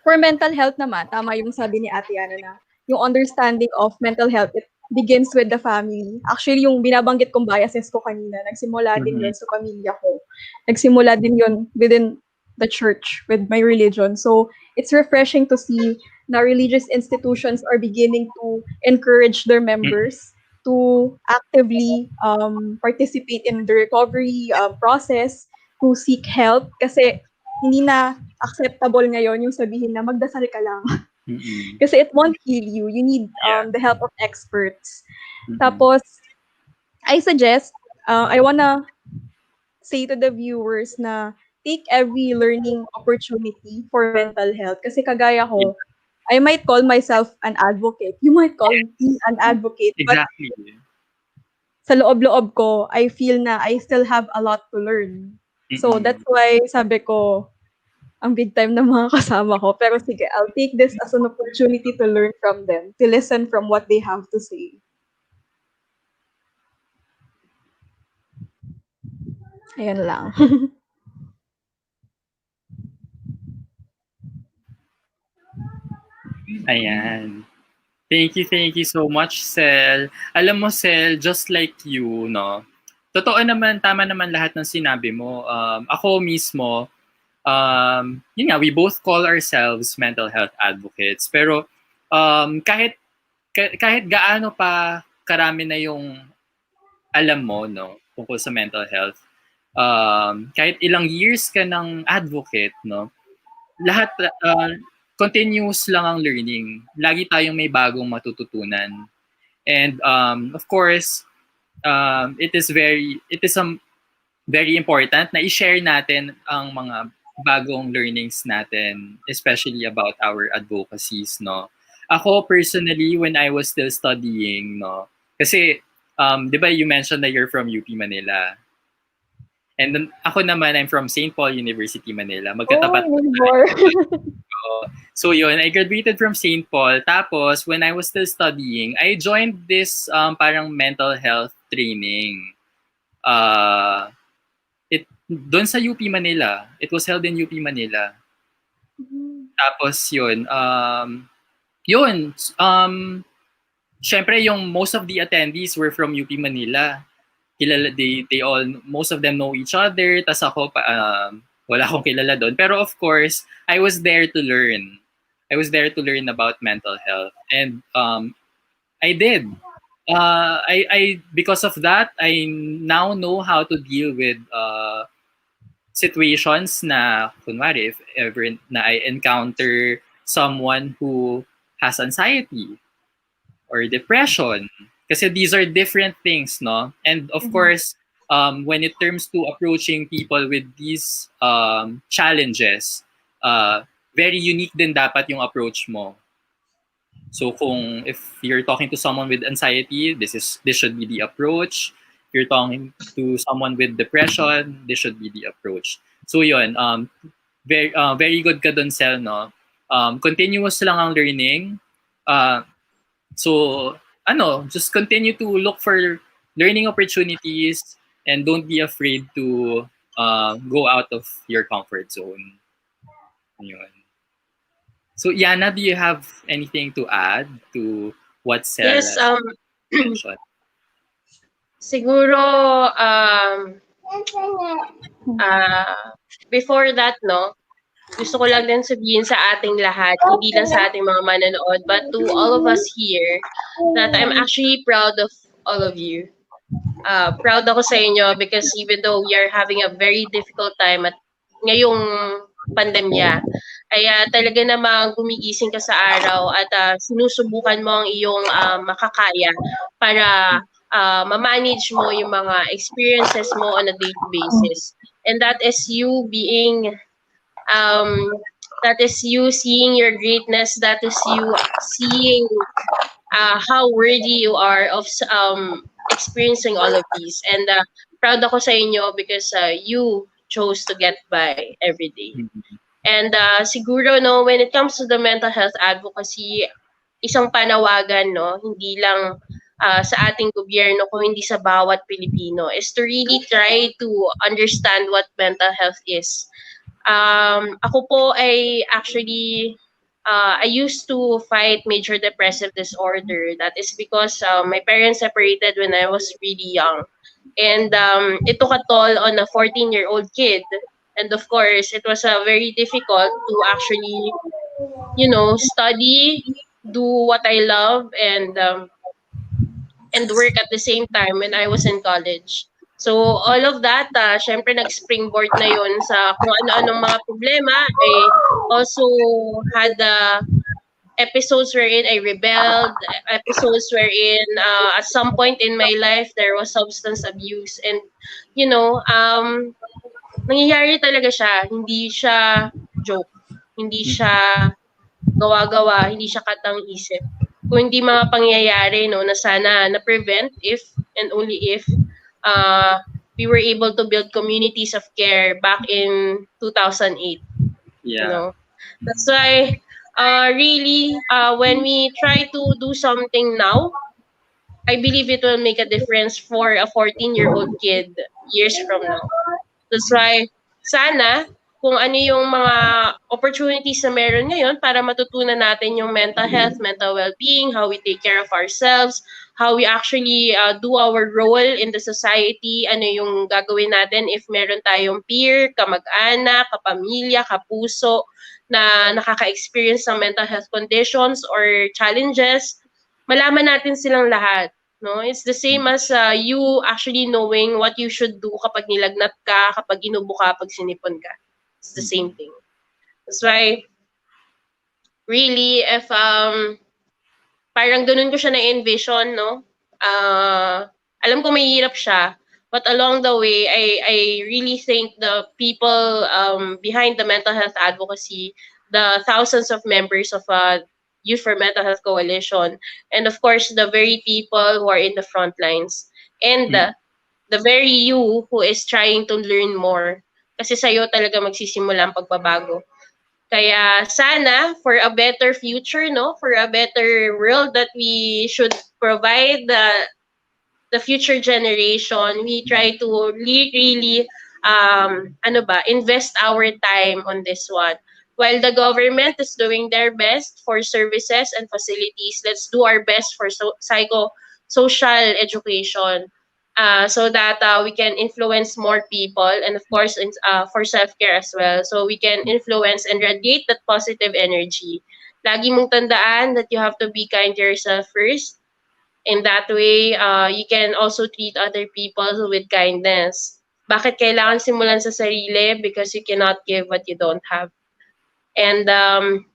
for mental health naman, tama yung sabi ni Ate Yana na yung understanding of mental health, it begins with the family. Actually, yung binabanggit kong biases ko kanina, nagsimula din yun sa pamilya ko. Nagsimula din yun within the church, with my religion. So, it's refreshing to see na religious institutions are beginning to encourage their members to actively participate in the recovery process, to seek help. Kasi hindi na acceptable ngayon yung sabihin na magdasal ka lang. Kasi it won't heal you. You need the help of experts. Tapos, I suggest, I wanna say to the viewers na take every learning opportunity for mental health. Kasi kagaya ko, I might call myself an advocate. You might call me an advocate. Exactly. But sa loob-loob ko, I feel na I still have a lot to learn. So that's why sabi ko, ang big time ng mga kasama ko. Pero sige, I'll take this as an opportunity to learn from them, to listen from what they have to say. Ayan lang. Ayan. Thank you so much, Cel. Alam mo, Cel, just like you, no? Totoo naman, tama naman lahat ng sinabi mo. Ako mismo, yun nga, we both call ourselves mental health advocates. Pero kahit gaano pa karami na yung alam mo, no, tungkol sa mental health, kahit ilang years ka ng advocate, no, lahat continuous lang ang learning. Lagi tayong may bagong matututunan. And of course, it is very important na i-share natin ang mga bagong learnings natin, especially about our advocacies, no. Ako personally, when I was still studying, no, kasi di ba you mentioned that you're from UP Manila. And then, ako naman, I'm from St. Paul University, Manila. Magkatapat. So yun, I graduated from St. Paul. Tapos, when I was still studying, I joined this parang mental health training. Doon sa UP Manila. It was held in UP Manila. Tapos yun, syempre yung most of the attendees were from UP Manila. Most of them know each other. Tas ako, wala akong kilala doon. Pero of course, I was there to learn. I was there to learn about mental health. And I did. Because of that, I now know how to deal with situations na, kunwari, if ever na I encounter someone who has anxiety or depression. Kasi these are different things, no? And of course, when it comes to approaching people with these challenges, very unique din dapat yung approach mo. So if you're talking to someone with anxiety, this should be the approach. If you're talking to someone with depression, this should be the approach. So yun, very good ka dun, Cel, no? Continuous lang ang learning. So just continue to look for learning opportunities and don't be afraid to go out of your comfort zone. Yun. So, Yana, do you have anything to add to what Cel mentioned? Siguro, before that, no, gusto ko lang din sabihin sa ating lahat, hindi lang sa ating mga manonood, but to all of us here, that I'm actually proud of all of you. Proud ako sa inyo because even though we are having a very difficult time at ngayong pandemya, ay talaga namang gumigising ka sa araw at sinusubukan mo ang iyong makakaya para ma-manage mo yung mga experiences mo on a daily basis. And that is you being that is you seeing your greatness, that is you seeing how worthy you are of experiencing all of these. And proud ako sa inyo because you chose to get by every day. And siguro, no, when it comes to the mental health advocacy, isang panawagan, no, hindi lang sa ating gobyerno kung hindi sa bawat Pilipino is to really try to understand what mental health is. Ako po ay actually I used to fight major depressive disorder. That is because my parents separated when I was really young. And it took a toll on a 14-year-old kid. And of course, it was very difficult to actually, study, do what I love, and work at the same time when I was in college. So all of that, syempre nag-springboard na yun sa kung ano-anong mga problema. I also had episodes wherein I rebelled, episodes wherein at some point in my life there was substance abuse, and nangyayari talaga siya, hindi siya joke, hindi siya gawa-gawa, hindi siya katang-isip. Kung hindi mga pangyayari no na sana na-prevent if and only if we were able to build communities of care back in 2008. Yeah. That's why really when we try to do something now, I believe it will make a difference for a 14-year-old kid years from now. That's why sana kung ano yung mga opportunities na meron ngayon para matutunan natin yung mental health, mental well-being, how we take care of ourselves, how we actually do our role in the society, ano yung gagawin natin if meron tayong peer, kamag-anak, kapamilya, kapuso na nakaka-experience ng mental health conditions or challenges, malaman natin silang lahat. No, it's the same as you actually knowing what you should do kapag nilagnat ka, kapag inubo ka, pag sinipon ka. It's the same thing. That's why, really, if parang ganun ko siya na-envision, no? Alam ko mahirap siya, but along the way, I really thank the people behind the mental health advocacy, the thousands of members of Youth for Mental Health Coalition, and of course, the very people who are in the front lines. And the very you who is trying to learn more. Kasi sa'yo talaga magsisimula ang pagbabago. Kaya sana, for a better future, no? For a better world that we should provide the future generation, we try to really, invest our time on this one. While the government is doing their best for services and facilities, let's do our best for psycho-social education so that we can influence more people, and of course for self-care as well. So we can influence and radiate that positive energy. Lagi mong tandaan that you have to be kind to yourself first. In that way, you can also treat other people with kindness. Bakit kailangan simulan sa sarili? Because you cannot give what you don't have. And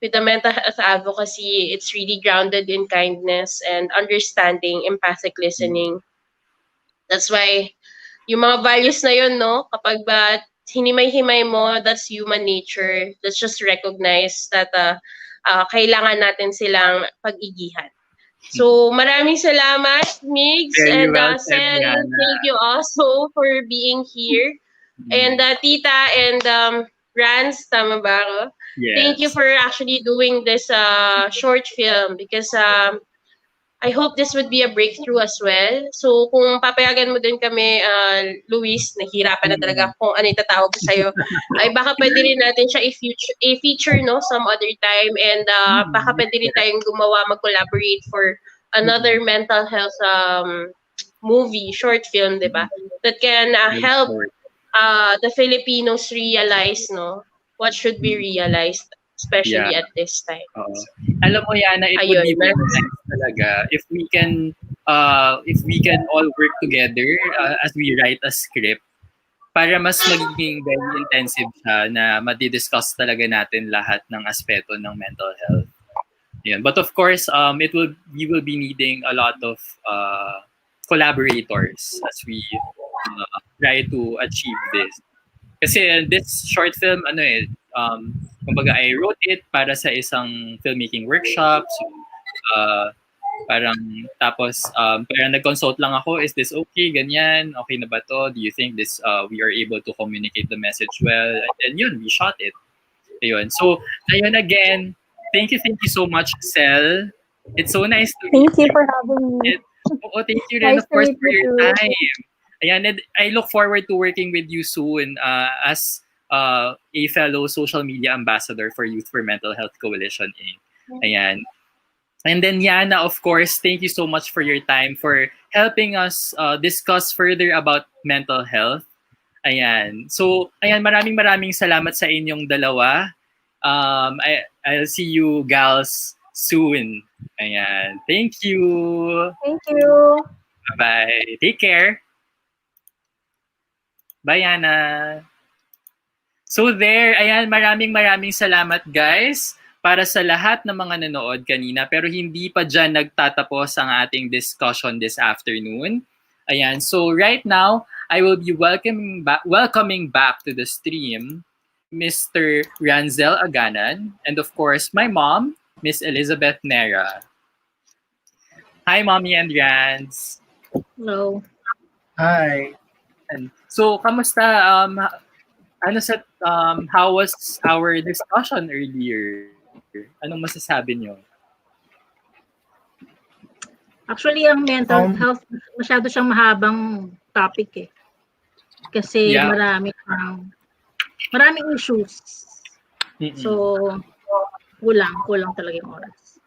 with the mental health advocacy, it's really grounded in kindness and understanding, empathic listening. That's why, yung mga values na yun, no, kapag ba hinimay-himay mo, that's human nature. Let's just recognize that kailangan natin silang pag-igihan. So, maraming salamat, Migs, Very and well said, Cel, Alyannah. thank you also for being here. And Tita and Rans, tama ba ako? Yes. Thank you for actually doing this short film because I hope this would be a breakthrough as well. So kung papayagan mo din kami, Luis, nahihirapan na talaga kung ano itatawag ko sa'yo, ay baka pwede rin natin siya i-feature no, some other time, and baka pwede rin tayong gumawa, mag-collaborate for another mental health movie, short film, di ba? That can help the Filipinos realize no what should be realized, especially at this time. Alam mo, Yana, it would be very nice talaga if we can all work together as we write a script para mas magiging very intensive siya na madi-discuss talaga natin lahat ng aspeto ng mental health. Yun. But of course, we will be needing a lot of collaborators as we try to achieve this. Kasi this short film, kumbaga I wrote it para sa isang filmmaking workshop. So, parang nag-consult lang ako, is this okay? Ganyan, okay na ba to? Do you think this we are able to communicate the message well? And then yun, we shot it. Ayun. So, ayun again, thank you so much, Cel. It's so nice to Thank you for having me. Oo, thank you rin, Nice of to course, meet for you your too. time. Ayan, and I look forward to working with you soon as a fellow social media ambassador for Youth for Mental Health Coalition Inc. Ayan. And then Yana, of course, thank you so much for your time, for helping us discuss further about mental health. Ayan. So, ayan, maraming salamat sa inyong dalawa. I'll see you gals soon. Ayan. Thank you. Thank you. Bye-bye. Take care. Bye, Yana. So there, ayan, maraming salamat guys para sa lahat ng mga nanood kanina. Pero hindi pa dyan nagtatapos ang ating discussion this afternoon. Ayan, so right now, I will be welcoming back to the stream Mr. Ranzel Aganan and of course my mom, Miss Elizabeth Nera. Hi, Mommy and Rans. Hello. Hi. So, kamusta? How was our discussion earlier? Anong masasabi nyo? Actually, ang mental health, masyado siyang mahabang topic eh. Kasi Yeah. maraming issues. Mm-mm. So, kulang talaga yung oras.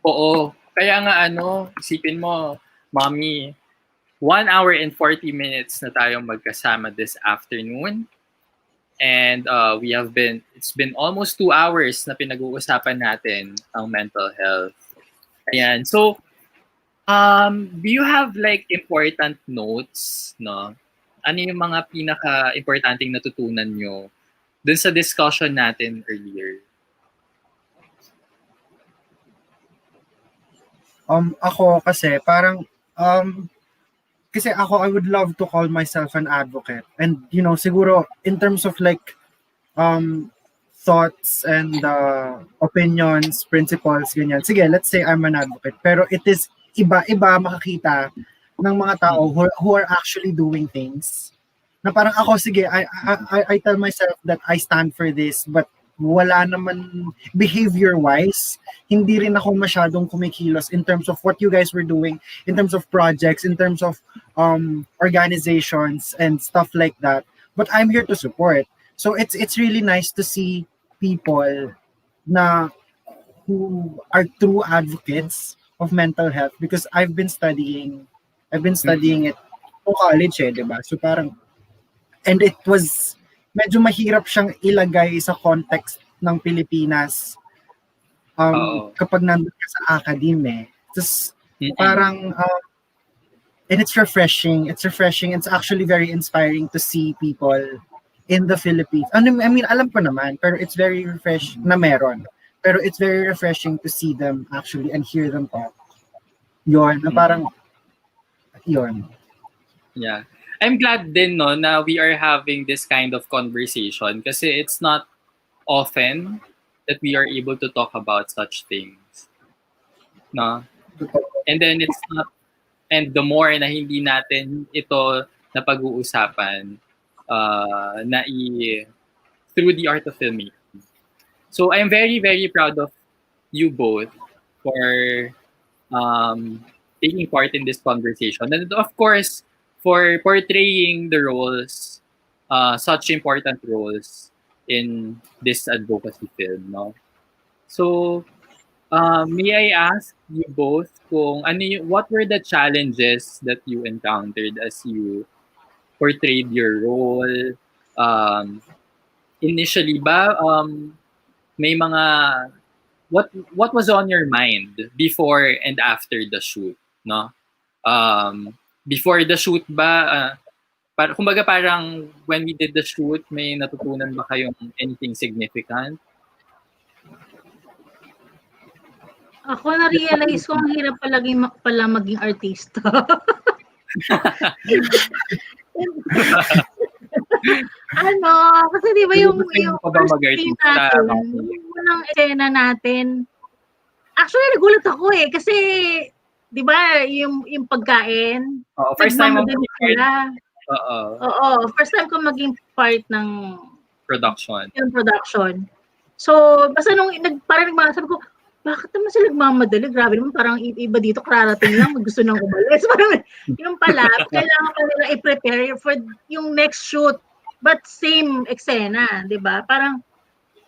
Oo. Kaya nga isipin mo, Mommy, 1 hour and 40 minutes na tayong magkasama this afternoon. And it's been almost 2 hours na pinag-uusapan natin ang mental health. Ayan. So, do you have like important notes, no? Ano yung mga pinaka-importanting natutunan nyo dun sa discussion natin earlier? Ako kasi parang kasi ako, I would love to call myself an advocate. And, siguro, in terms of like, thoughts and opinions, principles, ganyan. Sige, let's say I'm an advocate. Pero it is iba-iba makakita ng mga tao who are actually doing things. Na parang ako, sige, I tell myself that I stand for this, but wala naman behavior-wise, hindi rin ako masyadong kumikilos in terms of what you guys were doing, in terms of projects, in terms of organizations and stuff like that. But I'm here to support. So it's really nice to see people who are true advocates of mental health because I've been studying it po college diba? So parang, and it was medyo mahirap siyang ilagay sa context ng Pilipinas kapag nandun ka sa academe. Tapos parang and it's refreshing. It's actually very inspiring to see people in the Philippines. I mean, alam ko naman, pero it's very refreshing na meron. Pero it's very refreshing to see them actually and hear them talk. Yun, na parang, yun. Yeah. I'm glad din na we are having this kind of conversation kasi it's not often that we are able to talk about such things. No? And then and the more na hindi natin ito na pag-uusapan through the art of filmmaking. So I'm very, very proud of you both for taking part in this conversation. And of course, for portraying the roles, such important roles in this advocacy film, no? So, may I ask you both what were the challenges that you encountered as you portrayed your role? Initially ba, may mga, what was on your mind before and after the shoot, no? Before the shoot ba, kumbaga parang when we did the shoot, may natutunan ba kayong anything significant? Ako na-realize ko ang hirap pala maging artista. Kasi di ba yung first scene natin, yung unang eksena natin, actually nagulat ako kasi di ba, yung pagkain, first time sila. Oo, first time ko maging part ng production. Film production. So, basta nung sabi ko, bakit naman sila nagmamadali? Grabe naman, parang iba dito, kararating lang, gusto nang umalis. Parang, yung pala, kailangan pa nila i-prepare for yung next shoot. But same eksena, di ba? Parang,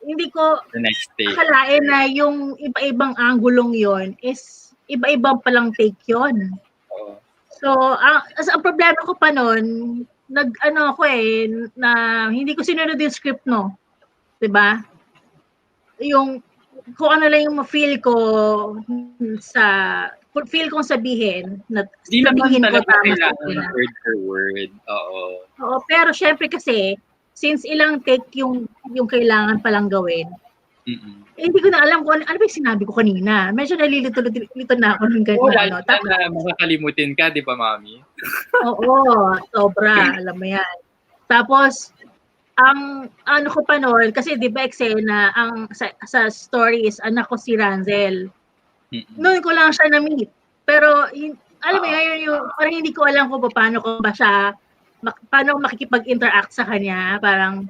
hindi ko The next day. akalain na yung iba-ibang anggulong yon is iba-ibang palang take yon. Oo. So, ang problema ko pa noon, nag-ano ako na hindi ko sinunod yung script, no? Di ba? Yung kung ano lang yung ma-feel ko feel kong sabihin na Hindi naman sabihin ko talaga tama sa kailangan kanila. word for word. Oo. Oo, pero syempre kasi since ilang take yung kailangan palang gawin, hindi ko na alam kung ano ba yung sinabi ko kanina. Medyo nalilito na ako ng Oo, ganyan. lalo na makakalimutin ka, di ba, Mami? Oo, sobra. Alam mo yan. Tapos, ang ano ko pa noon, kasi di ba eksena, ang sa story is anak ko si Ranzel. Noon ko lang siya na-meet. Pero, alam mo yun, parang hindi ko alam kung paano ko ba siya, paano makikipag-interact sa kanya. Parang,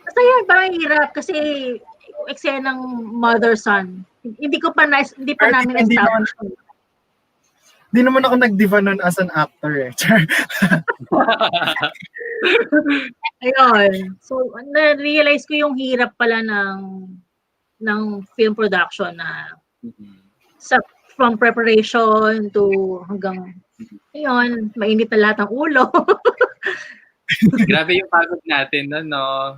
basta yun, parang hirap kasi eksenang mother-son. Hindi pa namin establish. Hindi naman ako nag-diva nun as an actor eh. Ayun. So, na-realize ko yung hirap pala ng film production na from preparation to hanggang ayun, mainit na lahat ng ulo. Grabe yung pagod natin, no?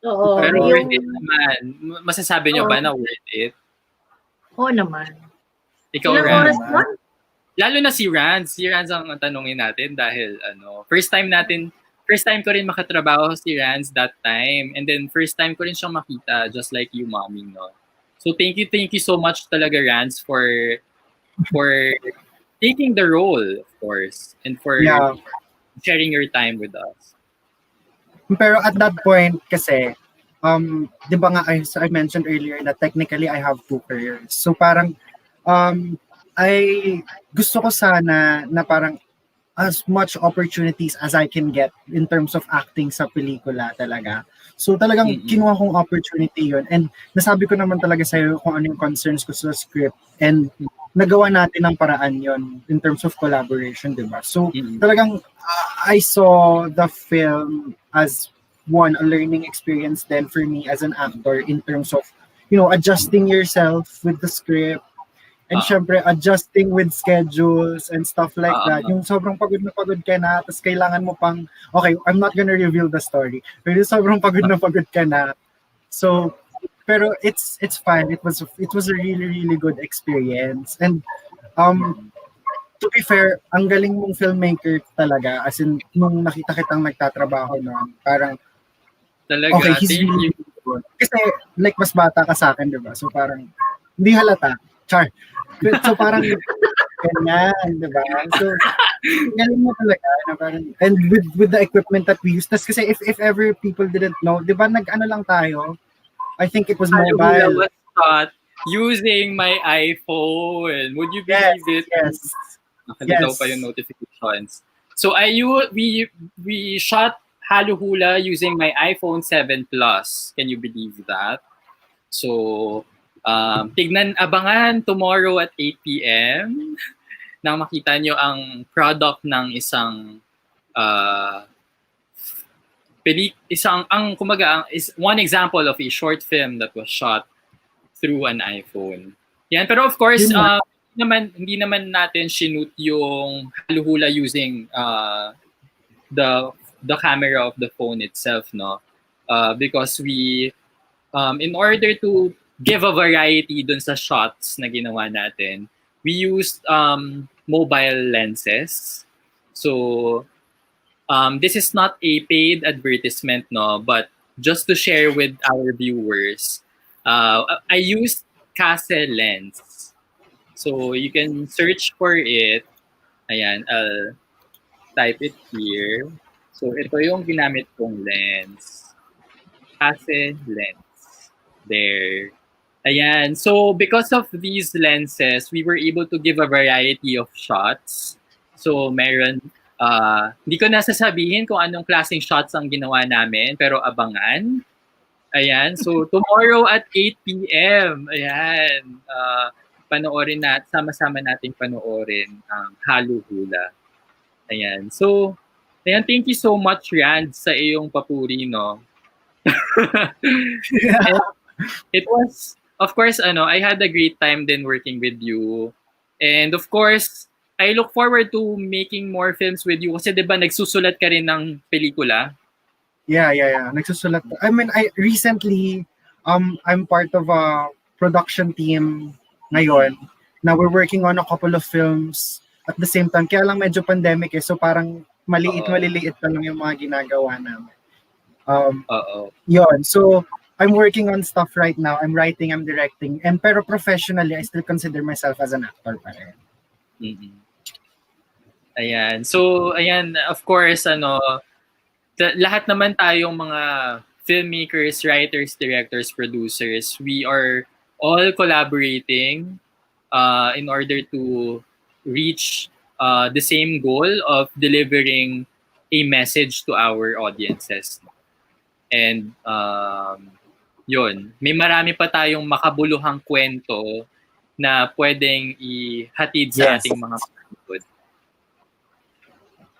Oo. Pero worth it naman. Masasabi nyo ba na worth it? Oo naman. Ikaw, Ilang Rans. oras ba? Lalo na si Rans. Si Rans ang tanungin natin dahil first time ko rin makatrabaho si Rans that time. And then first time ko rin siyang makita, just like you, Mommy, no? So thank you so much talaga, Rans, for taking the role, of course, and for sharing your time with us. Pero at that point kasi, di ba nga, as I mentioned earlier na technically I have 2 careers. So parang, I gusto ko sana na parang as much opportunities as I can get in terms of acting sa pelikula talaga. So talagang kinuha kong opportunity yun. And nasabi ko naman talaga sa'yo kung ano yung concerns ko sa script. And nagawa natin ang paraan yon in terms of collaboration, di ba? So talagang I saw the film as a learning experience then for me as an actor in terms of, adjusting yourself with the script, and syempre, adjusting with schedules and stuff like that. Yung sobrang pagod ka na, tapos kailangan mo pang, okay, I'm not gonna reveal the story, pero sobrang pagod ka na. So, pero it's fine. It was a really, really good experience. And, to be fair, ang galing mong filmmaker talaga. As in, nung nakita kitang nagtatrabaho noon, parang, talaga, okay, he's really good. Kasi, like, mas bata ka sa akin, di ba? So, parang, hindi halata. Char. So parang ganyan, di ba? So galing mo talaga na parang, and with the equipment that we use. Tas kasi if ever people didn't know, di ba nag-ano lang tayo? I think it was mobile. I was taught using my iPhone. Would you believe it? Yes. Nakalimutan pa yung notifications. So we shot Halo Hula using my iPhone 7 Plus. Can you believe that? So abangan tomorrow at 8 p.m. nang makita nyo ang product ng isang is one example of a short film that was shot through an iPhone. Yan, pero of course, hindi naman natin shoot yung Halo Hula using the camera of the phone itself, no? Because we in order to give a variety dun sa shots na ginawa natin, we used mobile lenses. So, this is not a paid advertisement, no, but just to share with our viewers, I used Cel lens. So, you can search for it. Ayan, I'll type it here. So, ito yung ginamit kong lens. Cel lens. There. Ayan. So, because of these lenses, we were able to give a variety of shots. So, meron, hindi ko nasasabihin kung anong klaseng shots ang ginawa namin, pero abangan. Ayan. So, tomorrow at 8 p.m. Ayan. Panoorin sama-sama nating panoorin ang Halo Hula. Ayan. So, ayan, thank you so much, Rand, sa iyong papuri, no? And it was, of course, I had a great time then working with you. And of course, I look forward to making more films with you kasi 'di ba nagsusulat ka rin ng pelikula? Yeah. Nagsusulat. I mean, I recently, I'm part of a production team ngayon. Now we're working on a couple of films at the same time. Kaya lang medyo pandemic so parang maliliit pa lang yung mga ginagawa namin. Yun. So, I'm working on stuff right now. I'm writing, I'm directing. Pero professionally, I still consider myself as an actor pa rin. Mm-hmm. Ayan. So, ayan, of course, lahat naman tayong mga filmmakers, writers, directors, producers, we are all collaborating in order to reach the same goal of delivering a message to our audiences. And yun, may marami pa tayong makabuluhang kwento na pwedeng ihatid sa ating mga panood.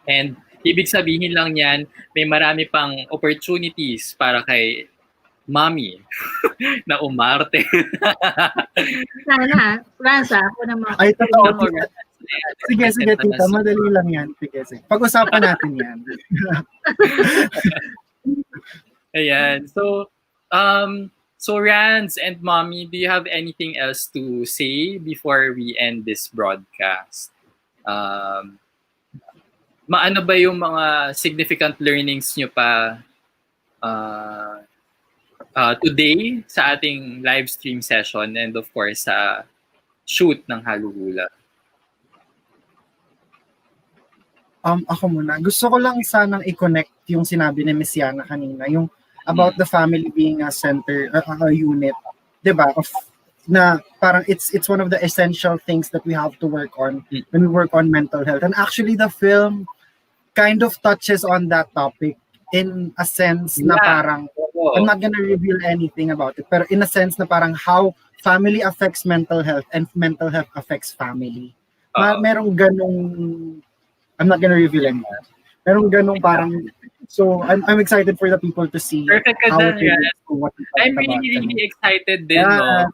And ibig sabihin lang yan, may marami pang opportunities para kay Mami na umarte. Sana, Franza, ako naman. Ay, totoo. Sige, tita. Madali lang yan. Sige. Pag-usapan natin yan. Ayan. So Ranz and Mommy, do you have anything else to say before we end this broadcast? Maano ba yung mga significant learnings nyo pa today sa ating live stream session and of course sa shoot ng Halo Hula? Ako muna. Gusto ko lang sanang i-connect yung sinabi ni Miss Yana kanina, yung about the family being a center, a unit, 'di ba? Na parang it's one of the essential things that we have to work on when we work on mental health. And actually the film kind of touches on that topic in a sense na parang I'm not gonna reveal anything about it, pero in a sense na parang how family affects mental health and mental health affects family. Merong ganong, I'm not gonna reveal anything. Merong ganong parang, so I'm excited for the people to see Perfect how ka it dyan, relates to what we talked I'm about. really excited din, no?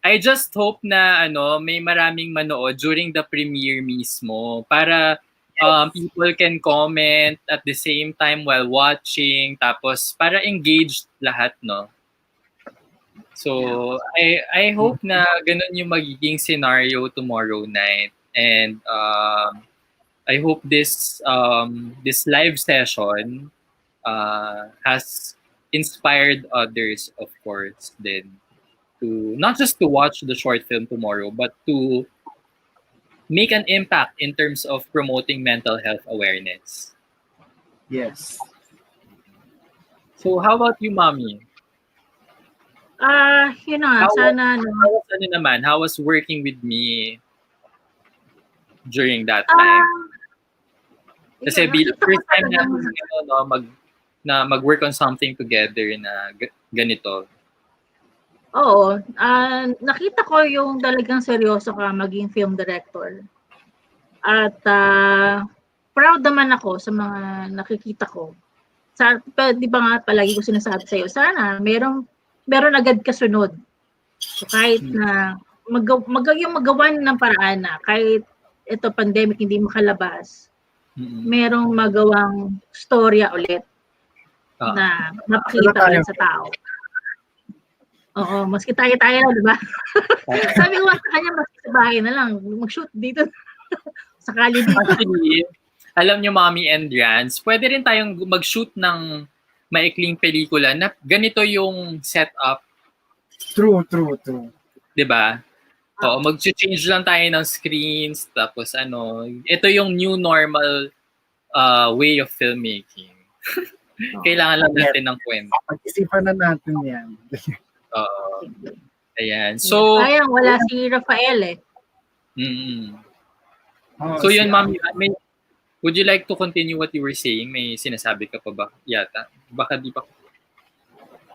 I just hope na may maraming manood during the premiere mismo para people can comment at the same time while watching, tapos para engaged lahat, no? So I hope na ganun yung magiging scenario tomorrow night, and I hope this live session has inspired others, of course, then to not just to watch the short film tomorrow, but to make an impact in terms of promoting mental health awareness. Yes. So how about you, Mommy? Yun na, sana How was working with me during that time? Kasi first time na mag-work on something together na ganito. Oo. Nakita ko yung talagang seryoso ka maging film director. At proud naman ako sa mga nakikita ko. Di ba nga palagi ko sinasabi sa'yo, sana meron agad kasunod. So kahit na yung magawan ng paraan na kahit ito pandemic hindi makalabas, merong magawang storya ulit na mapakita ulit sa tao. Oo, maski tayo, di ba? Sabi ko sa kanya, maski sa bahay na lang, mag-shoot dito. Sakali dito. Actually, alam nyo, Mommy and Rans, pwede rin tayong mag-shoot ng maikling pelikula na ganito yung setup. True. Diba? Oo, mag-change lang tayo ng screens, tapos ito yung new normal way of filmmaking. Kailangan lang natin ng kwento. Pag-isipan na natin yan. Ayan. So, sayang, wala si Rafael So yun, Mommy, would you like to continue what you were saying? May sinasabi ka pa ba? Yata. Baka di pa.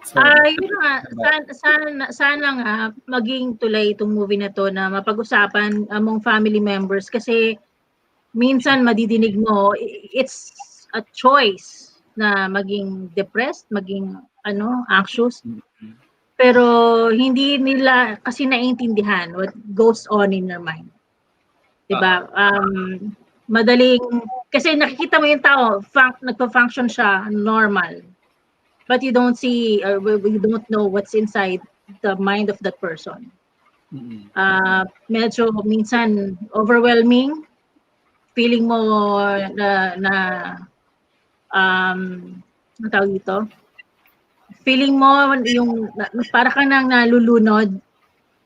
So, Yun nga, sana nga maging tulay itong movie na to na mapag-usapan among family members kasi minsan madidinig mo, it's a choice na maging depressed, maging anxious. Pero hindi nila kasi naiintindihan what goes on in your mind. Diba? Madaling, kasi nakikita mo yung tao, nagpa-function siya normal. But you don't see or you don't know what's inside the mind of that person. Medyo minsan overwhelming, feeling mo ang tawag dito, feeling mo yung para kang nang nalulunod,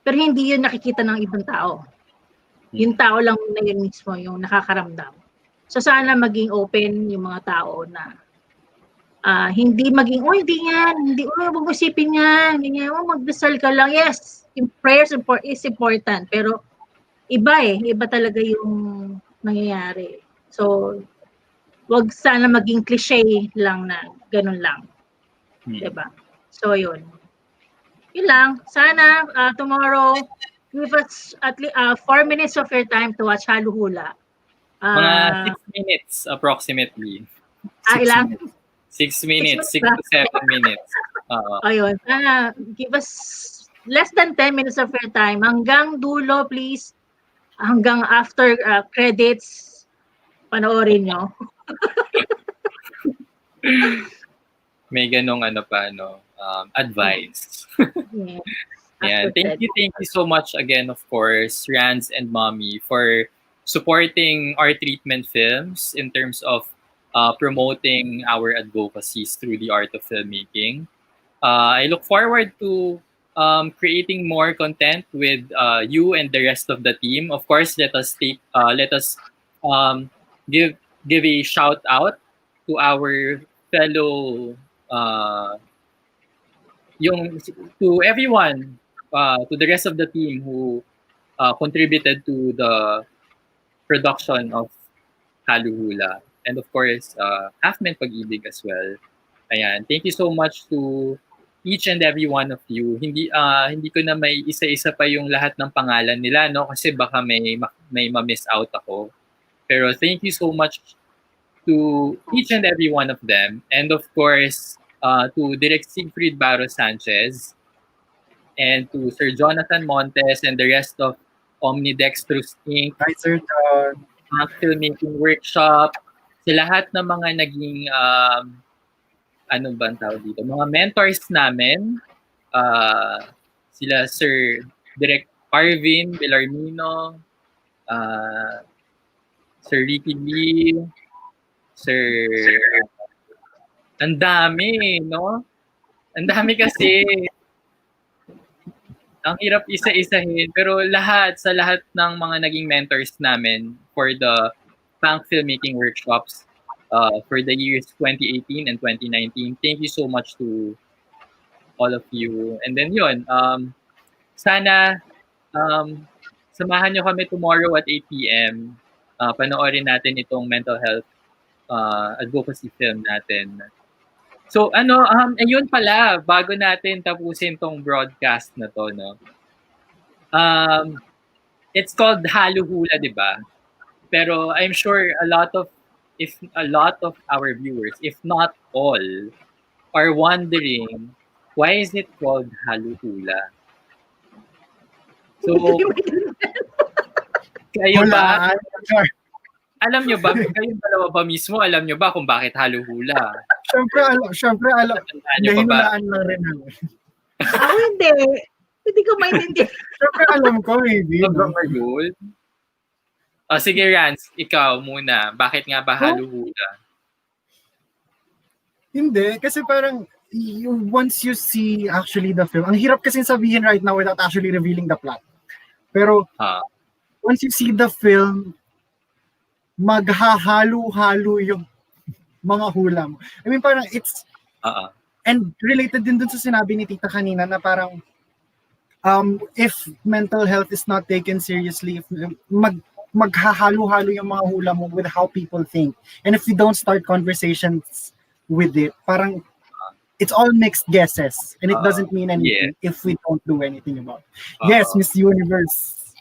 pero hindi yun nakikita ng ibang tao. Yung tao lang na yun mismo yung nakakaramdam. So sana maging open yung mga tao na hindi maging, hindi, wag mo isipin yan, magdasal ka lang. Yes, yung prayers is important, pero iba talaga yung nangyayari. So, wag sana maging cliche lang na ganun lang. Diba? So, yun. Yun lang. Sana, tomorrow, give us at least 4 minutes of your time to watch Haluhula. Mga 6 minutes approximately. Ilang? 6 minutes, 6 to 7 minutes. Ayun, sana give us less than 10 minutes of your time. Hanggang dulo, please. Hanggang after credits, panoorin nyo. May ganong advice. Yeah. Thank you so much again, of course, Rans and Mommy, for supporting ARTreatment Films in terms of promoting our advocacies through the art of filmmaking. I look forward to creating more content with you and the rest of the team. Of course, let us give a shout out to our fellow to everyone, to the rest of the team who contributed to the production of Haluhula. And of course, Half Men Pag-ibig as well. Ayan, thank you so much to each and every one of you. Hindi ko na may isa-isa pa yung lahat ng pangalan nila, no? Kasi baka may ma-miss out ako. Pero thank you so much to each and every one of them. And of course, to Direk Siegfried Barros Sanchez and to Sir Jonathan Montes and the rest of Omnidextrous Inc. Hi, Sir John. Filmmaking workshop, sa lahat ng mga naging mga mentors namin, sila Sir Direk Arvin Belarmino, Sir Ricky Lee, Sir, ang dami, no? Ang dami kasi. Ang hirap isa-isahin, pero sa lahat ng mga naging mentors namin for the punk filmmaking workshops for the years 2018 and 2019, thank you so much to all of you. And then yun, sana samahan nyo kami tomorrow at 8 p.m. Panoorin natin itong mental health advocacy film natin. So ayun pala, bago natin tapusin tong broadcast na to, no? It's called Haluhula, 'di ba? Pero I'm sure a lot of our viewers, if not all, are wondering why is it called Haluhula? So kayo ba? Alam nyo ba, kayong dalawa ba mismo, alam nyo ba kung bakit Haluhula? Siyempre alam. Nahinulaan lang rin ako. Ako hindi. Hindi ko maintindihan. Siyempre alam ko, maybe. Good. Sige, Rans, ikaw muna. Bakit nga ba Haluhula? Hindi, kasi parang once you see actually the film, ang hirap kasi sabihin right now without actually revealing the plot. Pero once you see the film, maghahalo-halo yung mga hula mo. I mean, parang it's... And related din dun sa sinabi ni Tita kanina na parang if mental health is not taken seriously, maghahalo-halo yung mga hula mo with how people think. And if we don't start conversations with it, parang it's all mixed guesses, and it doesn't mean Yeah. anything if we don't do anything about it. Yes, Miss Universe.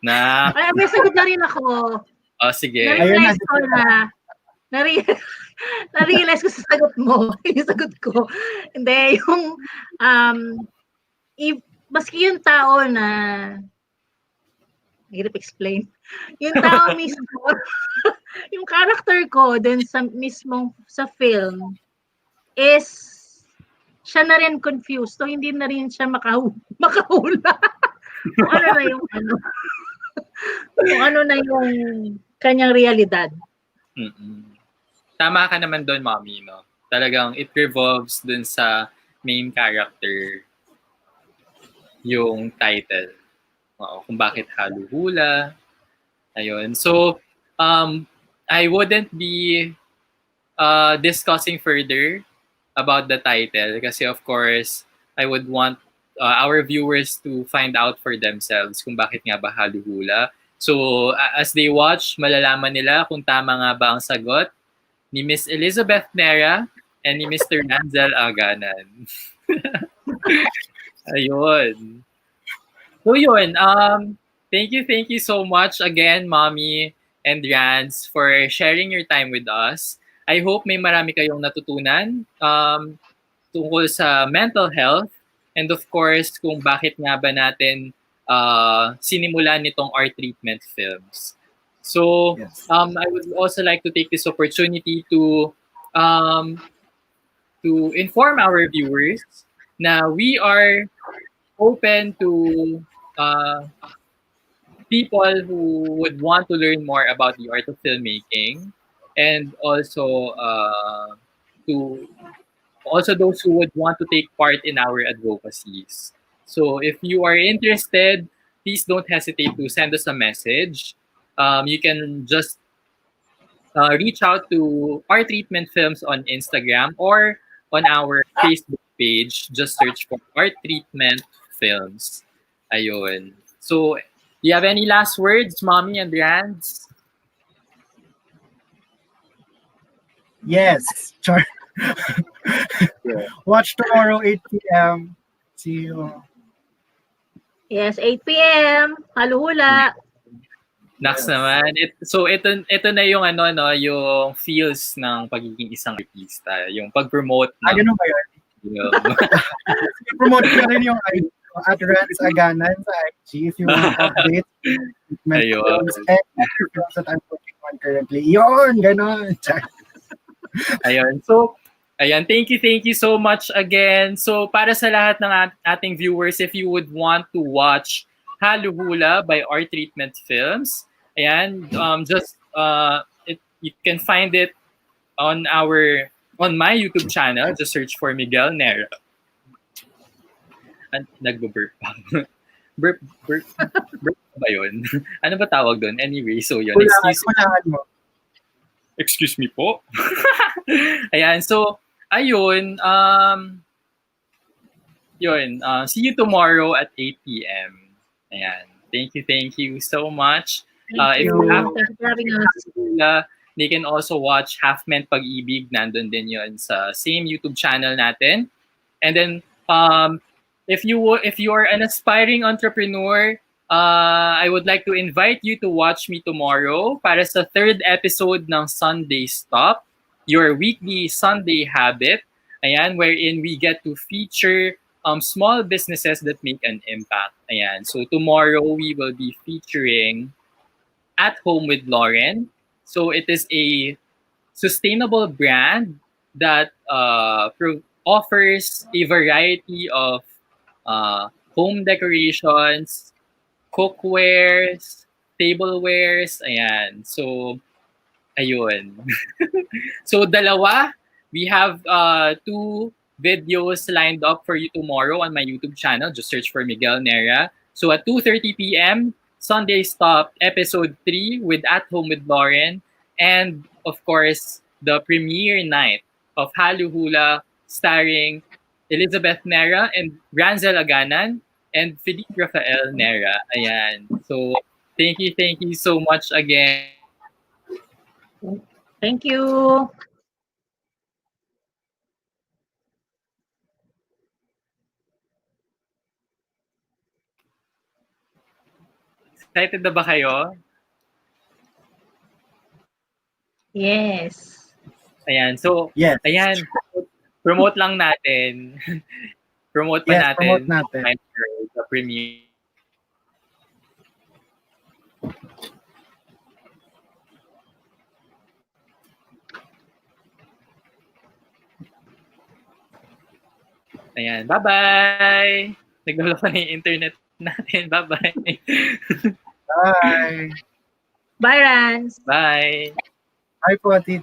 Na, Ay, may sagot na rin ako. sige. Ayun na, Na-realize ko na. Na-realize ko sa sagot mo. Yung sagot ko. Hindi, yung maski yung tao na hirap explain. Yung tao mismo, yung character ko dun sa mismong sa film is siya na rin confused. So, hindi na rin siya makahula. Kung ano na yung kung ano na yung kanyang realidad. Mm-mm. Tama ka naman doon, Mommy, no? Talagang it revolves dun sa main character yung title. Oo, kung bakit haluhula. Ayun. So, I wouldn't be discussing further about the title kasi of course, I would want our viewers to find out for themselves kung bakit nga ba haluhula. So, as they watch, malalaman nila kung tama nga ba ang sagot ni Miss Elizabeth Nera and ni Mr. Nanzel Aganan. Ayun. So yun, thank you so much again, Mommy and Rans, for sharing your time with us. I hope may marami kayong natutunan tungkol sa mental health and of course kung bakit nga ba natin sinimulan nitong ARTreatment Films. So, Yes. I would also like to take this opportunity to inform our viewers na we are open to people who would want to learn more about the art of filmmaking and also to those who would want to take part in our advocacies. So if you are interested, please don't hesitate to send us a message. You can just reach out to ARTreatment Films on Instagram or on our Facebook page. Just search for ARTreatment Films. Ayun. So, do you have any last words, Mommy and Rans? Yes. Char. Watch tomorrow 8 p.m. See you. Yes, 8 p.m. Haluhula. Next naman. Ito na yung yung feels ng pagiging isang artista, yung pag-promote ng Ganun ba yun? yung Promote ko rin yung IG at Rans Aganan sa IG if you want updates. Ayun. And films that I'm working on currently. Yun, ganun. Ayun. So, ayan, thank you so much again. So, para sa lahat ng ating viewers, if you would want to watch Haluhula by ARTreatment Films, ayan, you can find it on my YouTube channel. Just search for Miguel Nera. Nagbo-burp pa. burp ba yun? Ano ba tawag doon? Anyway, so yun. Excuse me po. Ayan, so, ayun, see you tomorrow at 8 p.m. Ayan, thank you so much. If you have they can also watch Half Meant Pag-ibig. Nandun din yun sa same YouTube channel natin. And then, if you are an aspiring entrepreneur, I would like to invite you to watch me tomorrow para sa third episode ng Sunday Stop, your weekly Sunday habit. Ayan, wherein we get to feature small businesses that make an impact. Ayan, so tomorrow we will be featuring At Home with Lauren. So it is a sustainable brand that offers a variety of home decorations, cookwares, tablewares, ayan. So, ayun. So, dalawa, we have 2 videos lined up for you tomorrow on my YouTube channel. Just search for Miguel Nera. So, at 2:30 p.m., Sunday Stop, Episode 3 with At Home with Lauren. And, of course, the premiere night of Haluhula starring Elizabeth Nera and Ranzel Aganan and Philippe Rafael Nera. Ayan. So, thank you so much again. Thank you. Excited na ba kayo? Yes. Ayan. So, Yes. ayan. Promote lang natin. Promote pa Yes, natin. promote natin. The premiere. Ayan. Bye-bye! Nagulo pa na yung internet natin. Bye-bye! Bye! Bye, Rans. Bye! Bye po, Ati.